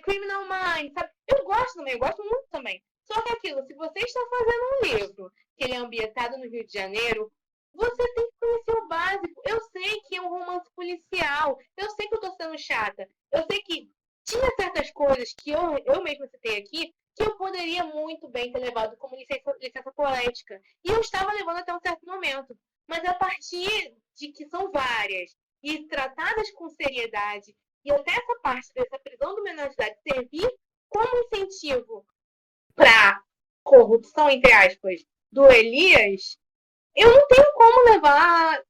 Criminal Minds, sabe? Eu gosto muito também. Só que aquilo, se você está fazendo um livro que ele é ambientado no Rio de Janeiro, você tem que conhecer o básico. Eu sei que é um romance policial, eu sei que eu estou sendo chata, eu sei que tinha certas coisas que eu mesma citei aqui, que eu poderia muito bem ter levado como licença poética. E eu estava levando até um certo momento. Mas a partir de que são várias e tratadas com seriedade, e até essa parte dessa prisão do menor de idade servir como incentivo para corrupção, entre aspas, do Elias, eu não tenho como levar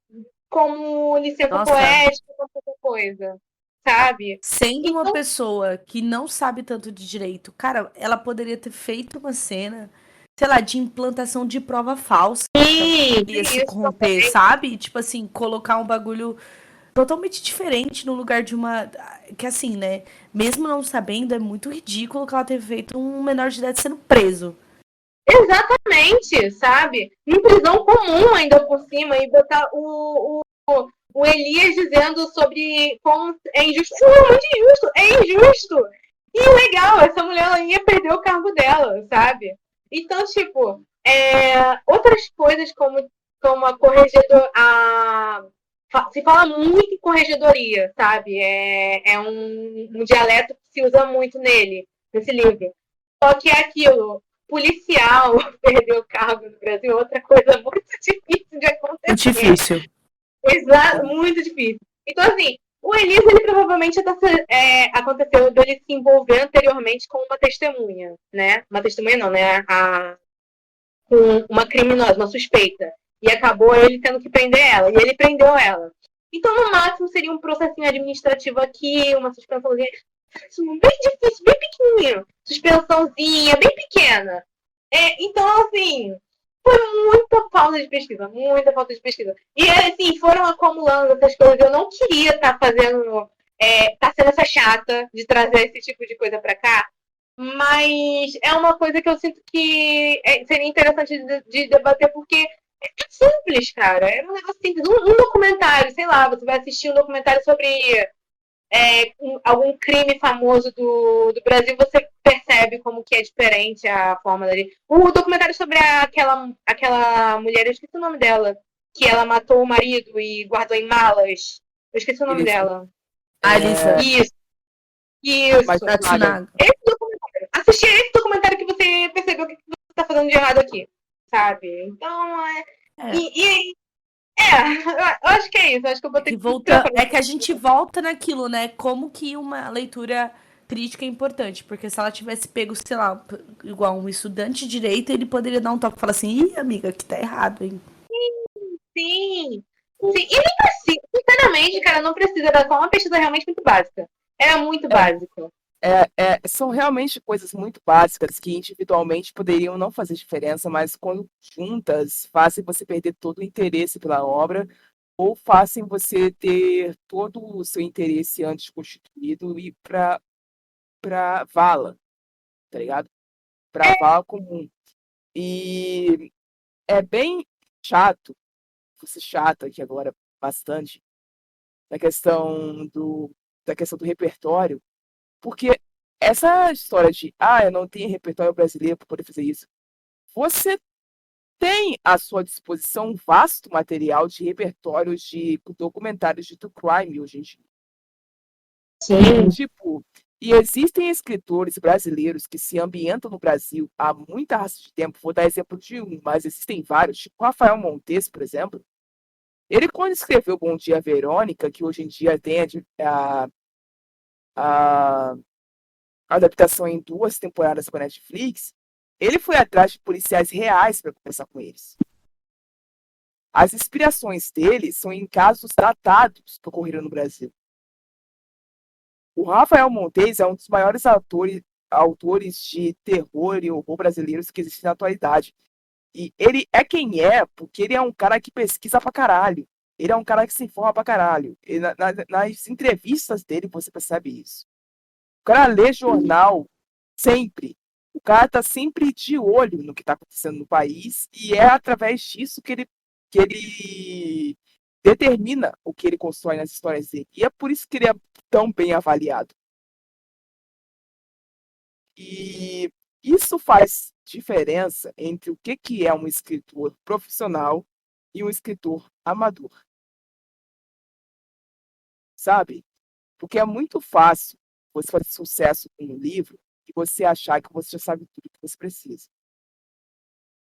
como licença poética ou qualquer coisa, sabe? Sendo uma Então, pessoa que não sabe tanto de direito, cara, ela poderia ter feito uma cena, sei lá, de implantação de prova falsa. Ia se isso corromper, também. sabe? Tipo assim, colocar um bagulho totalmente diferente no lugar de uma. Que assim, né? Mesmo não sabendo, é muito ridículo que ela tenha feito um menor de idade sendo preso. Exatamente, sabe? Em prisão comum ainda por cima, e botar o Elias dizendo sobre como é injusto. É muito injusto, é injusto. E o legal, essa mulher ela ia perder o cargo dela, sabe? Então, tipo, outras coisas como a corregedor. Se fala muito em corregedoria, sabe? É um dialeto que se usa muito nesse livro. Só que é aquilo, policial perder o cargo no Brasil é outra coisa muito difícil de acontecer. Muito difícil. Exato, muito difícil. Então, assim, o Elias, ele provavelmente aconteceu dele se envolver anteriormente com uma testemunha, né? Uma testemunha não, né? Com uma criminosa, uma suspeita. E acabou ele tendo que prender ela. E ele prendeu ela. Então, no máximo, seria um processinho administrativo aqui, uma suspensãozinha. Bem difícil, bem pequenininho. Suspensãozinha, bem pequena. Então, assim, foi muita falta de pesquisa, muita falta de pesquisa. E, assim, foram acumulando essas coisas. Eu não queria estar fazendo, tá sendo essa chata de trazer esse tipo de coisa pra cá, mas é uma coisa que eu sinto que seria interessante de debater, porque é simples, cara. É um negócio simples. Um documentário, sei lá, você vai assistir um documentário sobre algum crime famoso do Brasil, você percebe como que é diferente a forma dele. O documentário sobre aquela mulher, eu esqueci o nome dela, que ela matou o marido e guardou em malas. Eu esqueci o nome Eles, dela. Alissa. Isso, isso. mas Matsunaga. Esse documentário. Assistir esse documentário que você percebeu o que você está fazendo de errado aqui, sabe? Então, eu acho que é isso. Eu acho que eu vou ter que É que a gente volta naquilo, né? Como que uma leitura crítica é importante. Porque se ela tivesse pego, sei lá, igual um estudante de direito, ele poderia dar um toque e falar assim, ih, amiga, que tá errado, hein? Sim. Sim. E nem precisa, sinceramente, cara, não precisa, era só uma pesquisa realmente muito básica. Era muito básico. são realmente coisas muito básicas que individualmente poderiam não fazer diferença, mas quando juntas fazem você perder todo o interesse pela obra ou fazem você ter todo o seu interesse antes constituído e para vala, tá ligado? Para vala comum. E é bem chato, fosse chata aqui agora bastante, da questão do repertório, porque essa história de, eu não tenho repertório brasileiro para poder fazer isso. Você tem à sua disposição um vasto material de repertórios de documentários de true crime hoje em dia. Sim. Tipo, e existem escritores brasileiros que se ambientam no Brasil há muita raça de tempo. Vou dar exemplo de um, mas existem vários, tipo Rafael Montes, por exemplo. Ele, quando escreveu Bom Dia, Verônica, que hoje em dia tem a adaptação em 2 temporadas para Netflix, ele foi atrás de policiais reais para conversar com eles. As inspirações dele são em casos datados que ocorreram no Brasil. O Rafael Montes é um dos maiores autores de terror e horror brasileiros que existem na atualidade. E ele é quem é, porque ele é um cara que pesquisa pra caralho. Ele é um cara que se informa pra caralho. E nas entrevistas dele você percebe isso. O cara lê jornal sempre. O cara tá sempre de olho no que tá acontecendo no país e é através disso que ele determina o que ele constrói nas histórias dele. E é por isso que ele é tão bem avaliado. E isso faz diferença entre o que é um escritor profissional e um escritor amador. Sabe? Porque é muito fácil você fazer sucesso com um livro e você achar que você já sabe tudo que você precisa.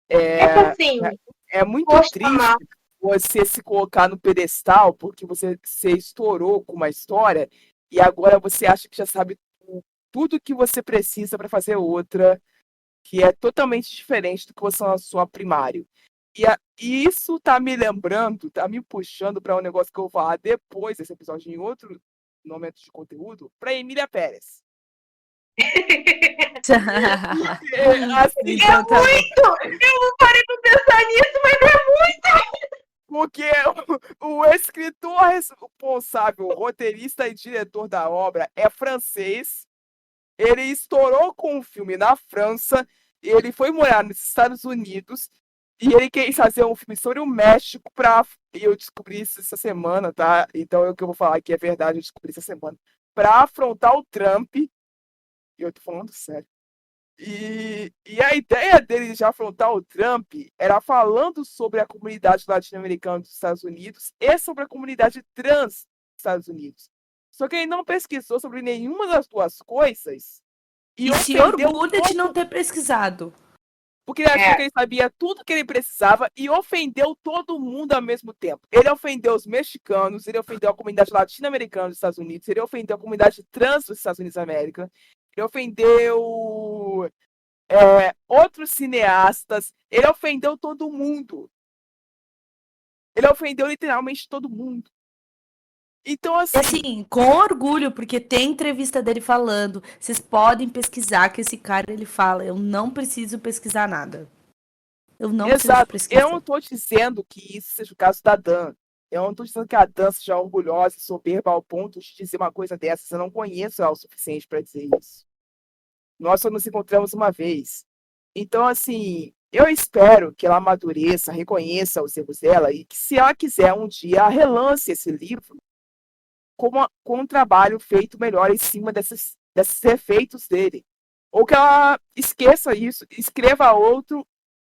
É que assim, É muito poxa, triste você se colocar no pedestal porque você estourou com uma história e agora você acha que já sabe tudo que você precisa para fazer outra, que é totalmente diferente do que você lançou a primário. E isso tá me lembrando, tá me puxando para um negócio que eu vou falar depois desse episódio em outro no momento de conteúdo, para Emília Pérez. Assim, Então tá bom. Eu não parei pra pensar nisso, mas porque o escritor responsável, o roteirista e diretor da obra é francês. Ele estourou com o filme na França, ele foi morar nos Estados Unidos e ele quis fazer um filme sobre o México e eu descobri isso essa semana, tá? Então o que eu vou falar aqui é verdade, eu descobri essa semana. Para afrontar o Trump, e eu tô falando sério. E a ideia dele de afrontar o Trump era falando sobre a comunidade latino-americana dos Estados Unidos e sobre a comunidade trans dos Estados Unidos. Só que ele não pesquisou sobre nenhuma das duas coisas E se ofendeu orgulha de não ter pesquisado. porque ele achou que ele sabia tudo que ele precisava e ofendeu todo mundo ao mesmo tempo. Ele ofendeu os mexicanos, ele ofendeu a comunidade latino-americana dos Estados Unidos, ele ofendeu a comunidade trans dos Estados Unidos da América, ele ofendeu outros cineastas, ele ofendeu todo mundo. Ele ofendeu literalmente todo mundo. Então, Assim, com orgulho, porque tem entrevista dele falando. Vocês podem pesquisar que esse cara ele fala. Eu não preciso pesquisar nada. Eu não preciso exato. pesquisar. Eu não estou dizendo que isso seja o caso da Dan. Eu não estou dizendo que a Dan seja orgulhosa e soberba ao ponto de dizer uma coisa dessas. Eu não conheço ela o suficiente para dizer isso. Nós só nos encontramos uma vez. Então, assim, eu espero que ela amadureça, reconheça os erros dela e que, se ela quiser um dia, relance esse livro com um trabalho feito melhor em cima desses efeitos dele. Ou que ela esqueça isso, escreva outro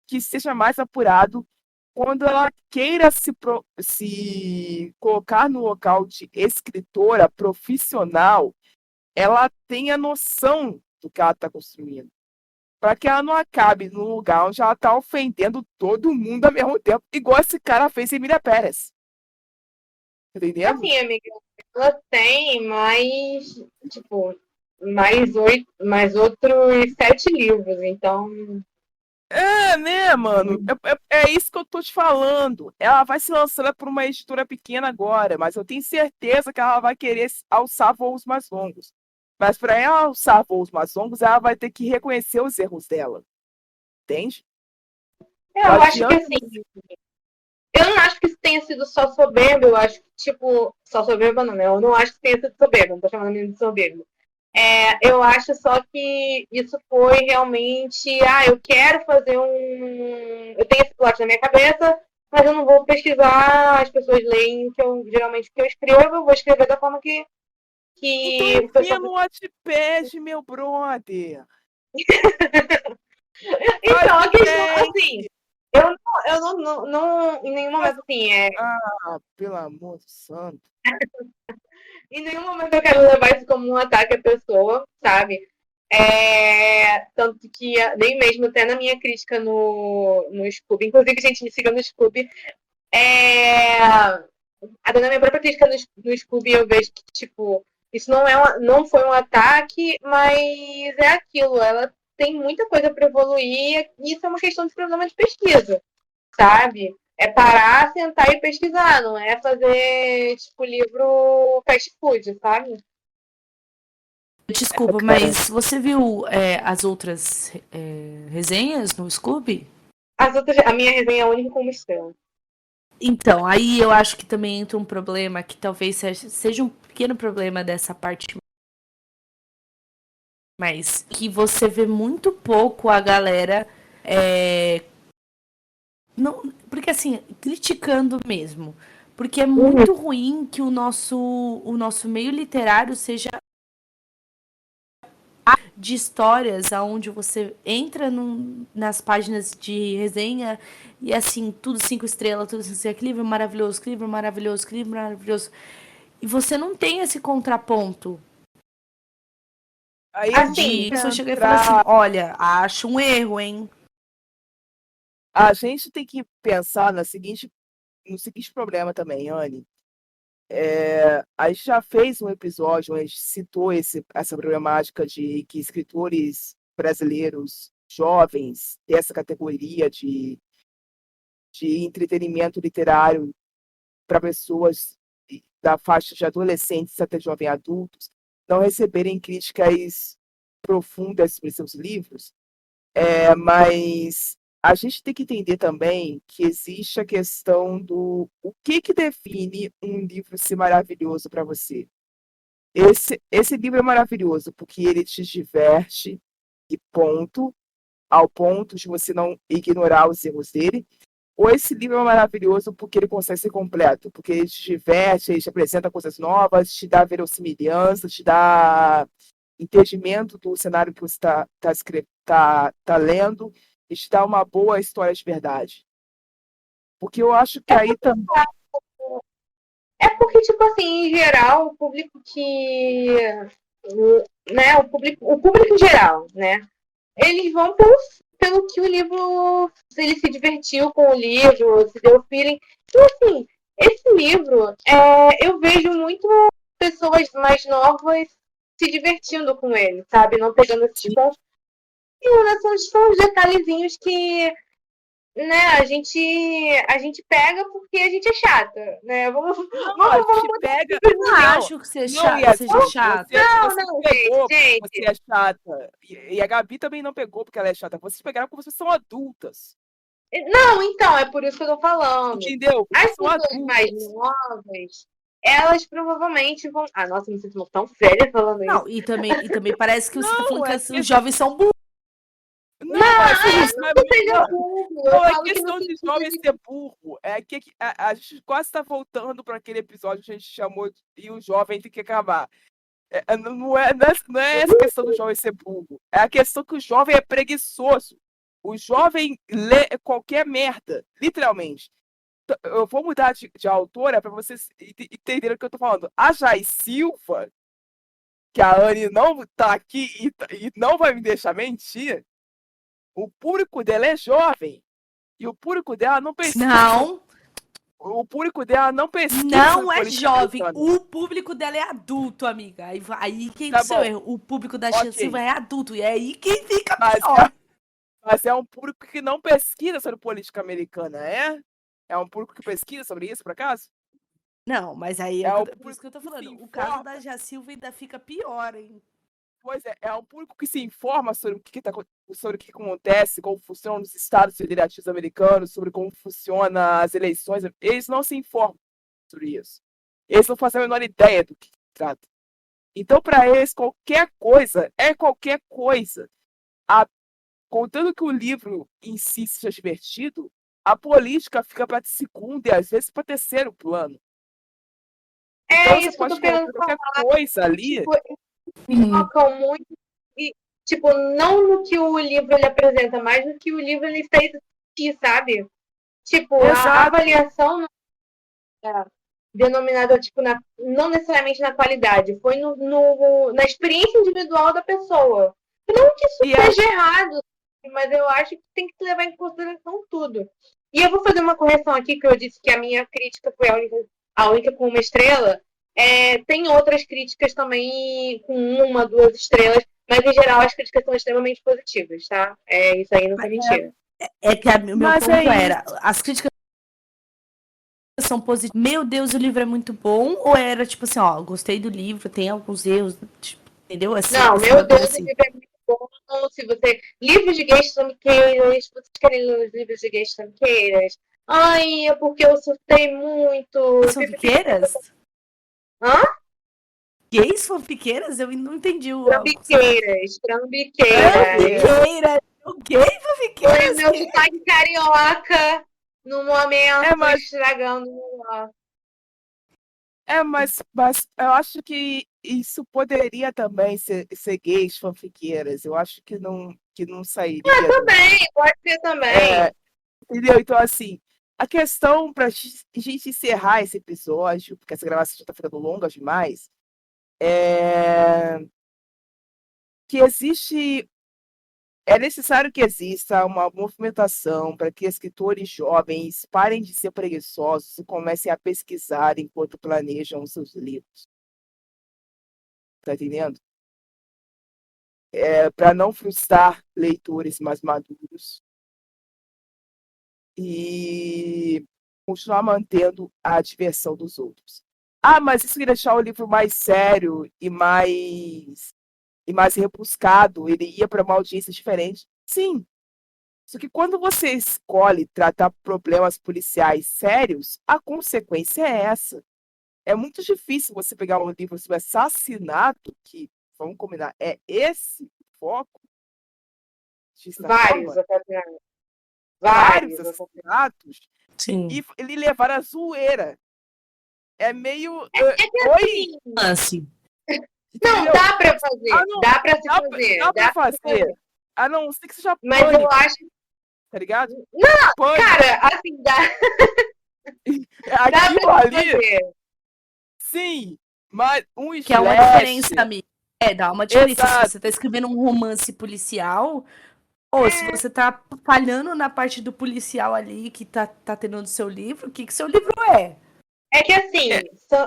que seja mais apurado quando ela queira se colocar no local de escritora profissional, ela tenha noção do que ela está construindo. Para que ela não acabe num lugar onde ela está ofendendo todo mundo ao mesmo tempo, igual esse cara fez em Emília Pérez. Entendeu? assim, amiga, ela tem mais, tipo, mais outros 7 livros, então. Né, mano? É isso que eu tô te falando. Ela vai se lançando por uma editora pequena agora, mas eu tenho certeza que ela vai querer alçar voos mais longos. Mas para ela alçar voos mais longos, ela vai ter que reconhecer os erros dela. Entende? Eu acho que assim. Eu não acho que isso tenha sido só soberba, eu acho que, tipo, só soberba não, né? Eu não acho que tenha sido soberba, não tô chamando a menina de soberba. Eu acho só que isso foi realmente, eu quero fazer eu tenho esse plot na minha cabeça, mas eu não vou pesquisar, as pessoas leem geralmente o que eu escrevo, eu vou escrever da forma que Então o pessoal... enfia no Wattpad, meu brother. Então, a questão, Wattpad. assim, eu não em nenhum momento, assim, Pelo amor de santo. em nenhum momento eu quero levar isso como um ataque à pessoa, sabe? Tanto que nem mesmo até na minha crítica no Scooby, inclusive, gente, me siga no Scooby. Até na minha própria crítica no Scooby eu vejo que, tipo, isso não foi um ataque, mas é aquilo, ela tem muita coisa para evoluir e isso é uma questão de problema de pesquisa, sabe? É parar, sentar e pesquisar, não é fazer, tipo, livro fast food, sabe? Desculpa, mas você viu as outras resenhas no Scooby? A minha resenha é única como estrela. Então, aí eu acho que também entra um problema que talvez seja um pequeno problema dessa parte, mas que você vê muito pouco a galera não, porque assim, criticando mesmo. Porque é muito ruim que o nosso meio literário seja de histórias aonde você entra nas páginas de resenha e assim, tudo 5 estrelas, tudo assim, que livro maravilhoso, que livro maravilhoso, que livro maravilhoso. E você não tem esse contraponto. Aí Assim, A pessoa chega e fala assim, olha, acho um erro, hein? a gente tem que pensar no seguinte problema também, Anne. A gente já fez um episódio onde a gente citou essa problemática de que escritores brasileiros jovens dessa categoria de entretenimento literário para pessoas da faixa de adolescentes até jovens adultos não receberem críticas profundas sobre seus livros, mas a gente tem que entender também que existe a questão do o que define um livro ser maravilhoso para você. Esse livro é maravilhoso porque ele te diverte e ponto, ao ponto de você não ignorar os erros dele, ou esse livro é maravilhoso porque ele consegue ser completo, porque ele te diverte, ele te apresenta coisas novas, te dá verossimilhança, te dá entendimento do cenário que você tá lendo, e te dá uma boa história de verdade. Porque eu acho que aí também. É porque, tipo assim, em geral, o público que. Né, o público em geral, né? Eles vão pelo que o livro. Se ele se divertiu com o livro, se deu feeling. Então, assim, esse livro, eu vejo muito pessoas mais novas se divertindo com ele, sabe? Não pegando esses pontos. São os detalhezinhos que, né, a gente pega porque a gente é chata, né? Vamos A gente pega. Eu não acho que você Não, seja chato. Você pegou porque gente. você é chata. E a Gabi também não pegou porque ela é chata. Vocês pegaram porque vocês são adultas. Não, então, é por isso que eu tô falando. Entendeu? As Vocês são pessoas mais adultas. novas, elas provavelmente vão. Ah, nossa, eu me sinto tão velha falando Não, isso. e também parece que você tá Não, falando que é os jovens são burros. Não, mas Seja burro. Eu não é falo que questão no de sentido jovem de. ser burro. É que a gente quase está voltando para aquele episódio que a gente chamou e o jovem tem que acabar. Não é essa questão do jovem ser burro. É a questão que o jovem é preguiçoso. O jovem lê qualquer merda, literalmente. Eu vou mudar de autora para vocês entenderem o que eu tô falando. A Jai Silva, que a Anne não tá aqui e não vai me deixar mentir, o público dela é jovem. E o público dela não pesquisa. Não, O público dela não pesquisa. não é política jovem. americana. O público dela é adulto, amiga. Aí que é Tá o seu bom. erro. O público da Ok. Silva é adulto. E é aí que fica Mas pior. mas é um público que não pesquisa sobre política americana, é? É um público que pesquisa sobre isso, por acaso? Não, mas aí É o por isso que eu tô público que se falando. O caso informa. da Jacilva ainda fica pior, hein? Pois é um público que se informa sobre sobre o que acontece, como funcionam os estados federativos americanos, sobre como funcionam as eleições. Eles não se informam sobre isso. Eles não fazem a menor ideia do que se trata. Então, para eles, qualquer coisa é qualquer coisa. Contando que o livro em si seja divertido, a política fica para segundo e às vezes para terceiro plano. Então, você Isso que eu pode tô colocar querendo qualquer falar. coisa ali. Tipo, eles focam muito. E, tipo, não no que o livro ele apresenta, mas no que o livro ele fez assistir, sabe? Tipo, a Exato. avaliação não é denominada, tipo, não necessariamente na qualidade, foi na experiência individual da pessoa. Não que isso E seja errado, mas eu acho que tem que levar em consideração tudo. E eu vou fazer uma correção aqui, que eu disse que a minha crítica foi a única com uma estrela. Tem outras críticas também com uma, duas estrelas, mas em geral as críticas são extremamente positivas, tá? Isso aí não foi mentira. É que o meu Mas ponto é era, as críticas são positivas. Meu Deus, o livro é muito bom? Ou era tipo assim, ó, gostei do livro, tem alguns erros, tipo, entendeu? Assim, Não, esse meu bagulho Deus, assim. o livro é muito bom. Se você. Livros de gays trambiqueiras, se vocês querem ler os livros de gays trambiqueiras. Ai, é porque eu surtei muito. Gays fanfiqueiras? Hã? Gays fanfiqueiras? Eu não entendi o. Trambiqueiras. Fanfiqueiras! O gay Foi fanfiqueiras? meu sotaque carioca no momento mas estragando. mas eu acho que isso poderia também ser gays fanfiqueiras. Eu acho que não sairia Também, pode ser também. entendeu? Então, assim, a questão para a gente encerrar esse episódio, porque essa gravação já está ficando longa demais, é que é necessário que exista uma movimentação para que escritores jovens parem de ser preguiçosos e comecem a pesquisar enquanto planejam os seus livros. Tá entendendo? Para não frustrar leitores mais maduros e continuar mantendo a diversão dos outros. mas isso ia deixar o livro mais sério e mais rebuscado, ele ia para uma audiência diferente. Sim, só que quando você escolhe tratar problemas policiais sérios, a consequência é essa. É muito difícil você pegar um livro sobre assassinato, que, vamos combinar, é esse o foco, de certa Vários forma, assassinatos. vários Vários assassinatos. assassinatos, Sim. e ele levar a zoeira. É meio. É que Oi, assim, Lance. não, entendeu? dá pra fazer. Ah, não, Dá pra se dá, fazer. dá pra Dá pra se fazer. fazer. A não ser que seja Mas eu pânico, acho. tá ligado? Não, Pânico. cara, assim, dá Aquilo pra ali, fazer. sim, mas um Que é uma slash. diferença, amiga. Dá uma diferença. Exato. Se você tá escrevendo um romance policial, ou se você tá falhando na parte do policial ali que tá tendo no seu livro, o que seu livro é? É que assim,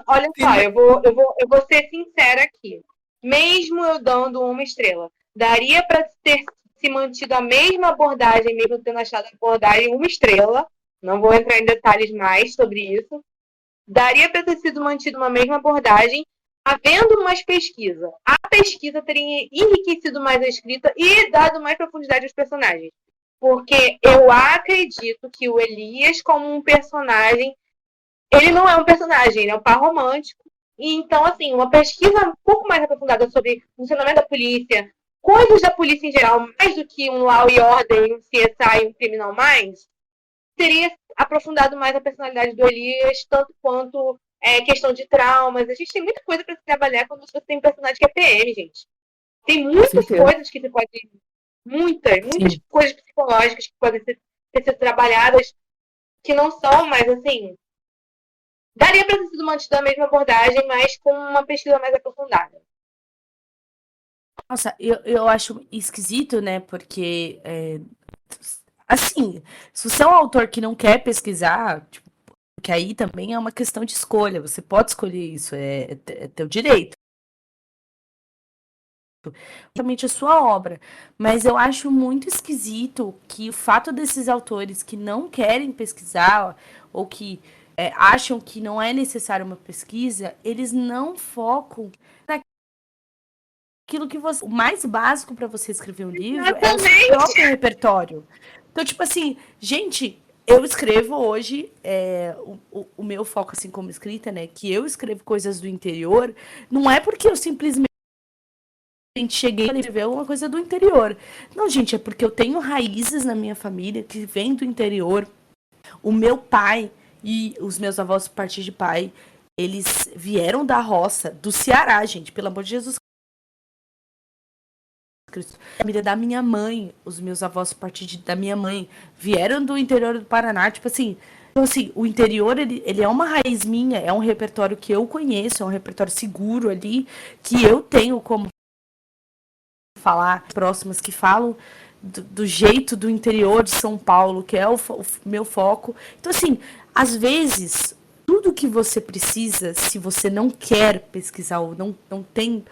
olha Sim. só, eu vou ser sincera aqui. Mesmo eu dando 1 estrela, daria pra ter se mantido a mesma abordagem, mesmo tendo achado a abordagem 1 estrela. Não vou entrar em detalhes mais sobre isso. Daria para ter sido mantido uma mesma abordagem, havendo mais pesquisa. A pesquisa teria enriquecido mais a escrita e dado mais profundidade aos personagens. Porque eu acredito que o Elias, como um personagem, ele não é um personagem, ele é um par romântico. E então, assim, uma pesquisa um pouco mais aprofundada sobre o funcionamento da polícia, coisas da polícia em geral, mais do que um Law e Order, um CSI, um Criminal Minds, teria aprofundado mais a personalidade do Elias, tanto quanto questão de traumas. A gente tem muita coisa para se trabalhar quando você tem um personagem que é PM, gente. Tem muitas coisas que você pode. Muitas coisas psicológicas que podem ter sido trabalhadas que não são, mas assim. Daria para ter sido mantida a mesma abordagem, mas com uma pesquisa mais aprofundada. Nossa, eu acho esquisito, né? Porque, assim, se você é um autor que não quer pesquisar, tipo, porque aí também é uma questão de escolha. Você pode escolher isso, é teu direito. Exatamente a sua obra. Mas eu acho muito esquisito que o fato desses autores que não querem pesquisar ou que acham que não é necessário uma pesquisa, eles não focam naquilo que você. O mais básico para você escrever um livro é o seu próprio repertório. Então, tipo assim, gente, eu escrevo hoje, o meu foco, assim, como escrita, né? Que eu escrevo coisas do interior, não é porque eu simplesmente cheguei a escrever uma coisa do interior. Não, gente, é porque eu tenho raízes na minha família que vêm do interior. O meu pai e os meus avós, por parte de pai, eles vieram da roça, do Ceará, gente, pelo amor de Jesus Cristo. A família da minha mãe, os meus avós, por parte da minha mãe, vieram do interior do Paraná, tipo assim. Então, assim, o interior, ele é uma raiz minha, é um repertório que eu conheço, é um repertório seguro ali, que eu tenho como falar, próximas que falam do jeito do interior de São Paulo, que é o meu foco. Então, assim, às vezes, tudo que você precisa, se você não quer pesquisar ou não tem.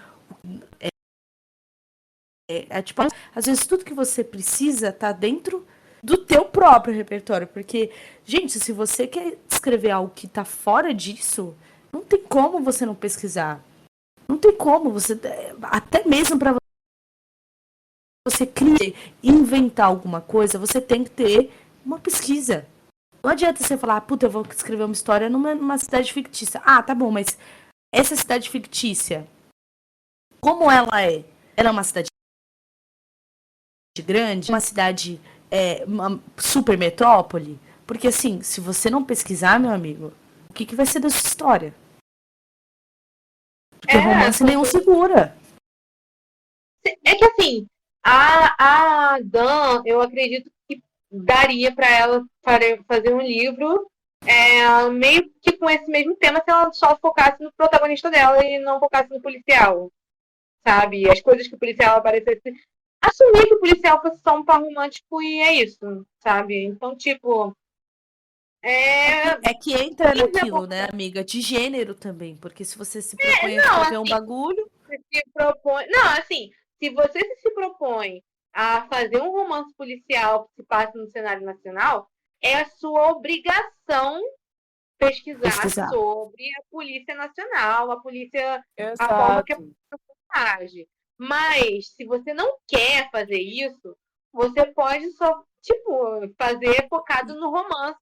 Tipo, às vezes tudo que você precisa tá dentro do teu próprio repertório. Porque, gente, se você quer escrever algo que tá fora disso, não tem como você não pesquisar. Não tem como você. Até mesmo para você criar, inventar alguma coisa, você tem que ter uma pesquisa. Não adianta você falar, puta, eu vou escrever uma história numa cidade fictícia. Ah, tá bom, mas essa cidade fictícia, como ela é? Ela é uma cidade grande? Uma cidade, uma super metrópole? Porque assim, se você não pesquisar, meu amigo, o que vai ser da sua história? Porque romance nenhum segura. É que assim, a Dan, eu acredito que daria para ela fazer um livro meio que com esse mesmo tema se ela só focasse no protagonista dela e não focasse no policial, sabe? As coisas que o policial aparecesse. Assumir que o policial fosse só um par romântico e é isso, sabe? Então, tipo. É que entra naquilo, né, amiga? De gênero também. Porque se você se propõe a escrever um bagulho. Se propõe... Não, assim, se você se propõe a fazer um romance policial que se passe no cenário nacional, é a sua obrigação pesquisar sobre a Polícia Nacional, a polícia, a forma que a Exato. polícia age. Mas, se você não quer fazer isso, você pode só, tipo, fazer focado no romance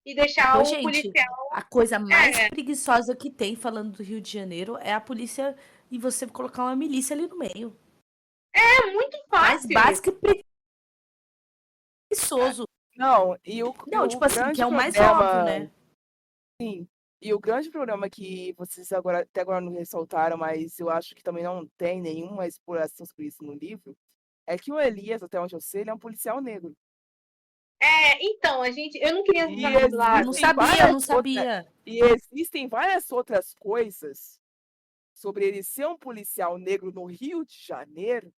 e deixar Ô, o gente, policial. a coisa mais preguiçosa que tem falando do Rio de Janeiro é a polícia e você colocar uma milícia ali no meio. É muito Mais fácil. básico e preguiçoso. Não, e o Não, tipo assim, grande que é o mais problema, óbvio, né? sim, e o grande problema que vocês até agora não ressaltaram, mas eu acho que também não tem nenhuma exploração sobre isso no livro, é que o Elias, até onde eu sei, ele é um policial negro. Então, eu não queria E entrar nesse Eu lado. não existem sabia, eu várias não sabia. E existem várias outras coisas sobre ele ser um policial negro no Rio de Janeiro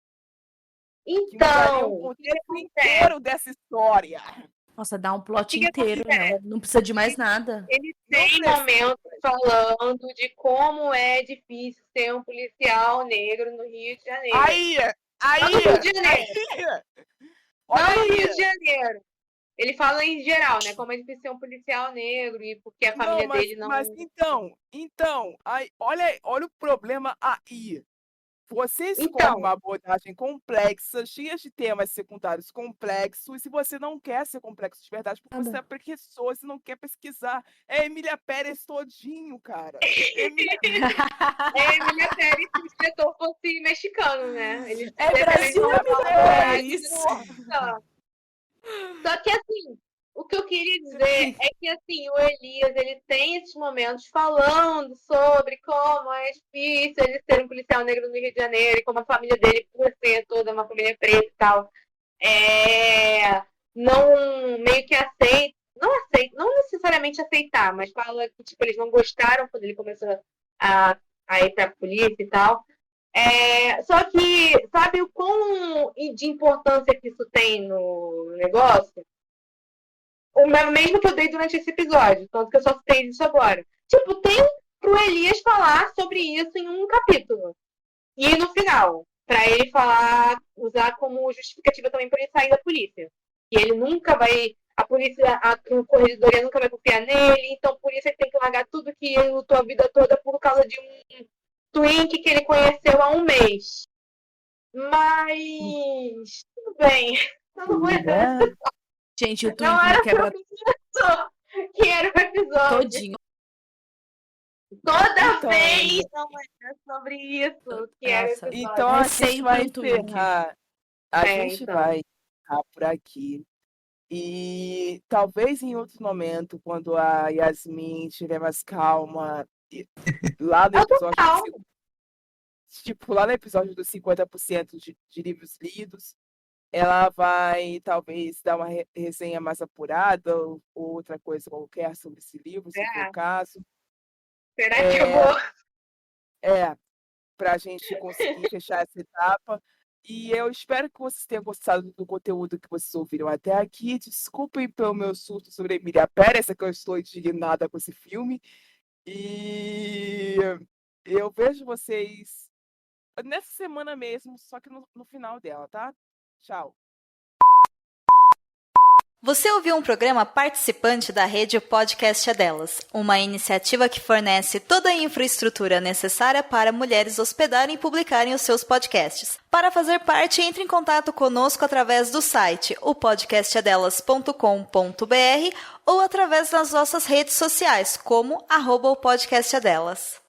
que mudariam o Então, o que contexto acontece? inteiro dessa história. Nossa, dá um plot que inteiro, acontece? não precisa de mais nada. Ele Não tem precisa. momentos falando de como é difícil ser um policial negro no Rio de Janeiro. Não no Rio de Janeiro. Não no Rio de Janeiro. Ele fala em geral, né? Como é difícil ser um policial negro e porque a família dele não. Mas então, aí, olha o problema aí. Você escolhe Então, uma abordagem complexa, cheia de temas secundários complexos, e você não quer ser complexo de verdade, porque você é preguiçoso e não quer pesquisar. É Emília Pérez todinho, cara. Emília Pérez se o diretor fosse mexicano, né? Ele Brasil, Emília Pérez. Só que assim, o que eu queria dizer é que assim, o Elias, ele tem esses momentos falando sobre como é difícil ele ser um policial negro no Rio de Janeiro e como a família dele, por ser toda uma família preta e tal, não meio que aceita, não necessariamente aceitar, mas fala que tipo, eles não gostaram quando ele começou a ir pra polícia e tal. Só que, sabe o quão de importância que isso tem no negócio? O mesmo que eu dei durante esse episódio, tanto que eu só citei isso agora. Tipo, tem pro Elias falar sobre isso em um capítulo. E no final, pra ele usar como justificativa também pra ele sair da polícia. E ele nunca vai, o corregedoria nunca vai confiar nele, então por isso ele tem que largar tudo que ele lutou a vida toda por causa de um twink que ele conheceu há um mês. Mas tudo bem. Eu não vou entrar. Gente, o Não Twink era me quebra sobre isso que era o episódio. todinho. Toda vez não era sobre isso que era o Nossa, episódio. Então a É gente sempre vai um Twink. encerrar. A gente então. vai encerrar por aqui. E talvez em outro momento, quando a Yasmin estiver mais calma, lá no episódio lá no episódio dos 50% de livros lidos, ela vai talvez dar uma resenha mais apurada ou outra coisa qualquer sobre esse livro, se for o caso. Será que eu vou? Para a gente conseguir fechar essa etapa. E eu espero que vocês tenham gostado do conteúdo que vocês ouviram até aqui. Desculpem pelo meu surto sobre Emília Pérez, que eu estou indignada com esse filme. E eu vejo vocês nessa semana mesmo, só que no final dela, tá? Tchau. Você ouviu um programa participante da rede Podcast é Delas, uma iniciativa que fornece toda a infraestrutura necessária para mulheres hospedarem e publicarem os seus podcasts. Para fazer parte, entre em contato conosco através do site opodcastadelas.com.br ou através das nossas redes sociais, como @opodcastadelas.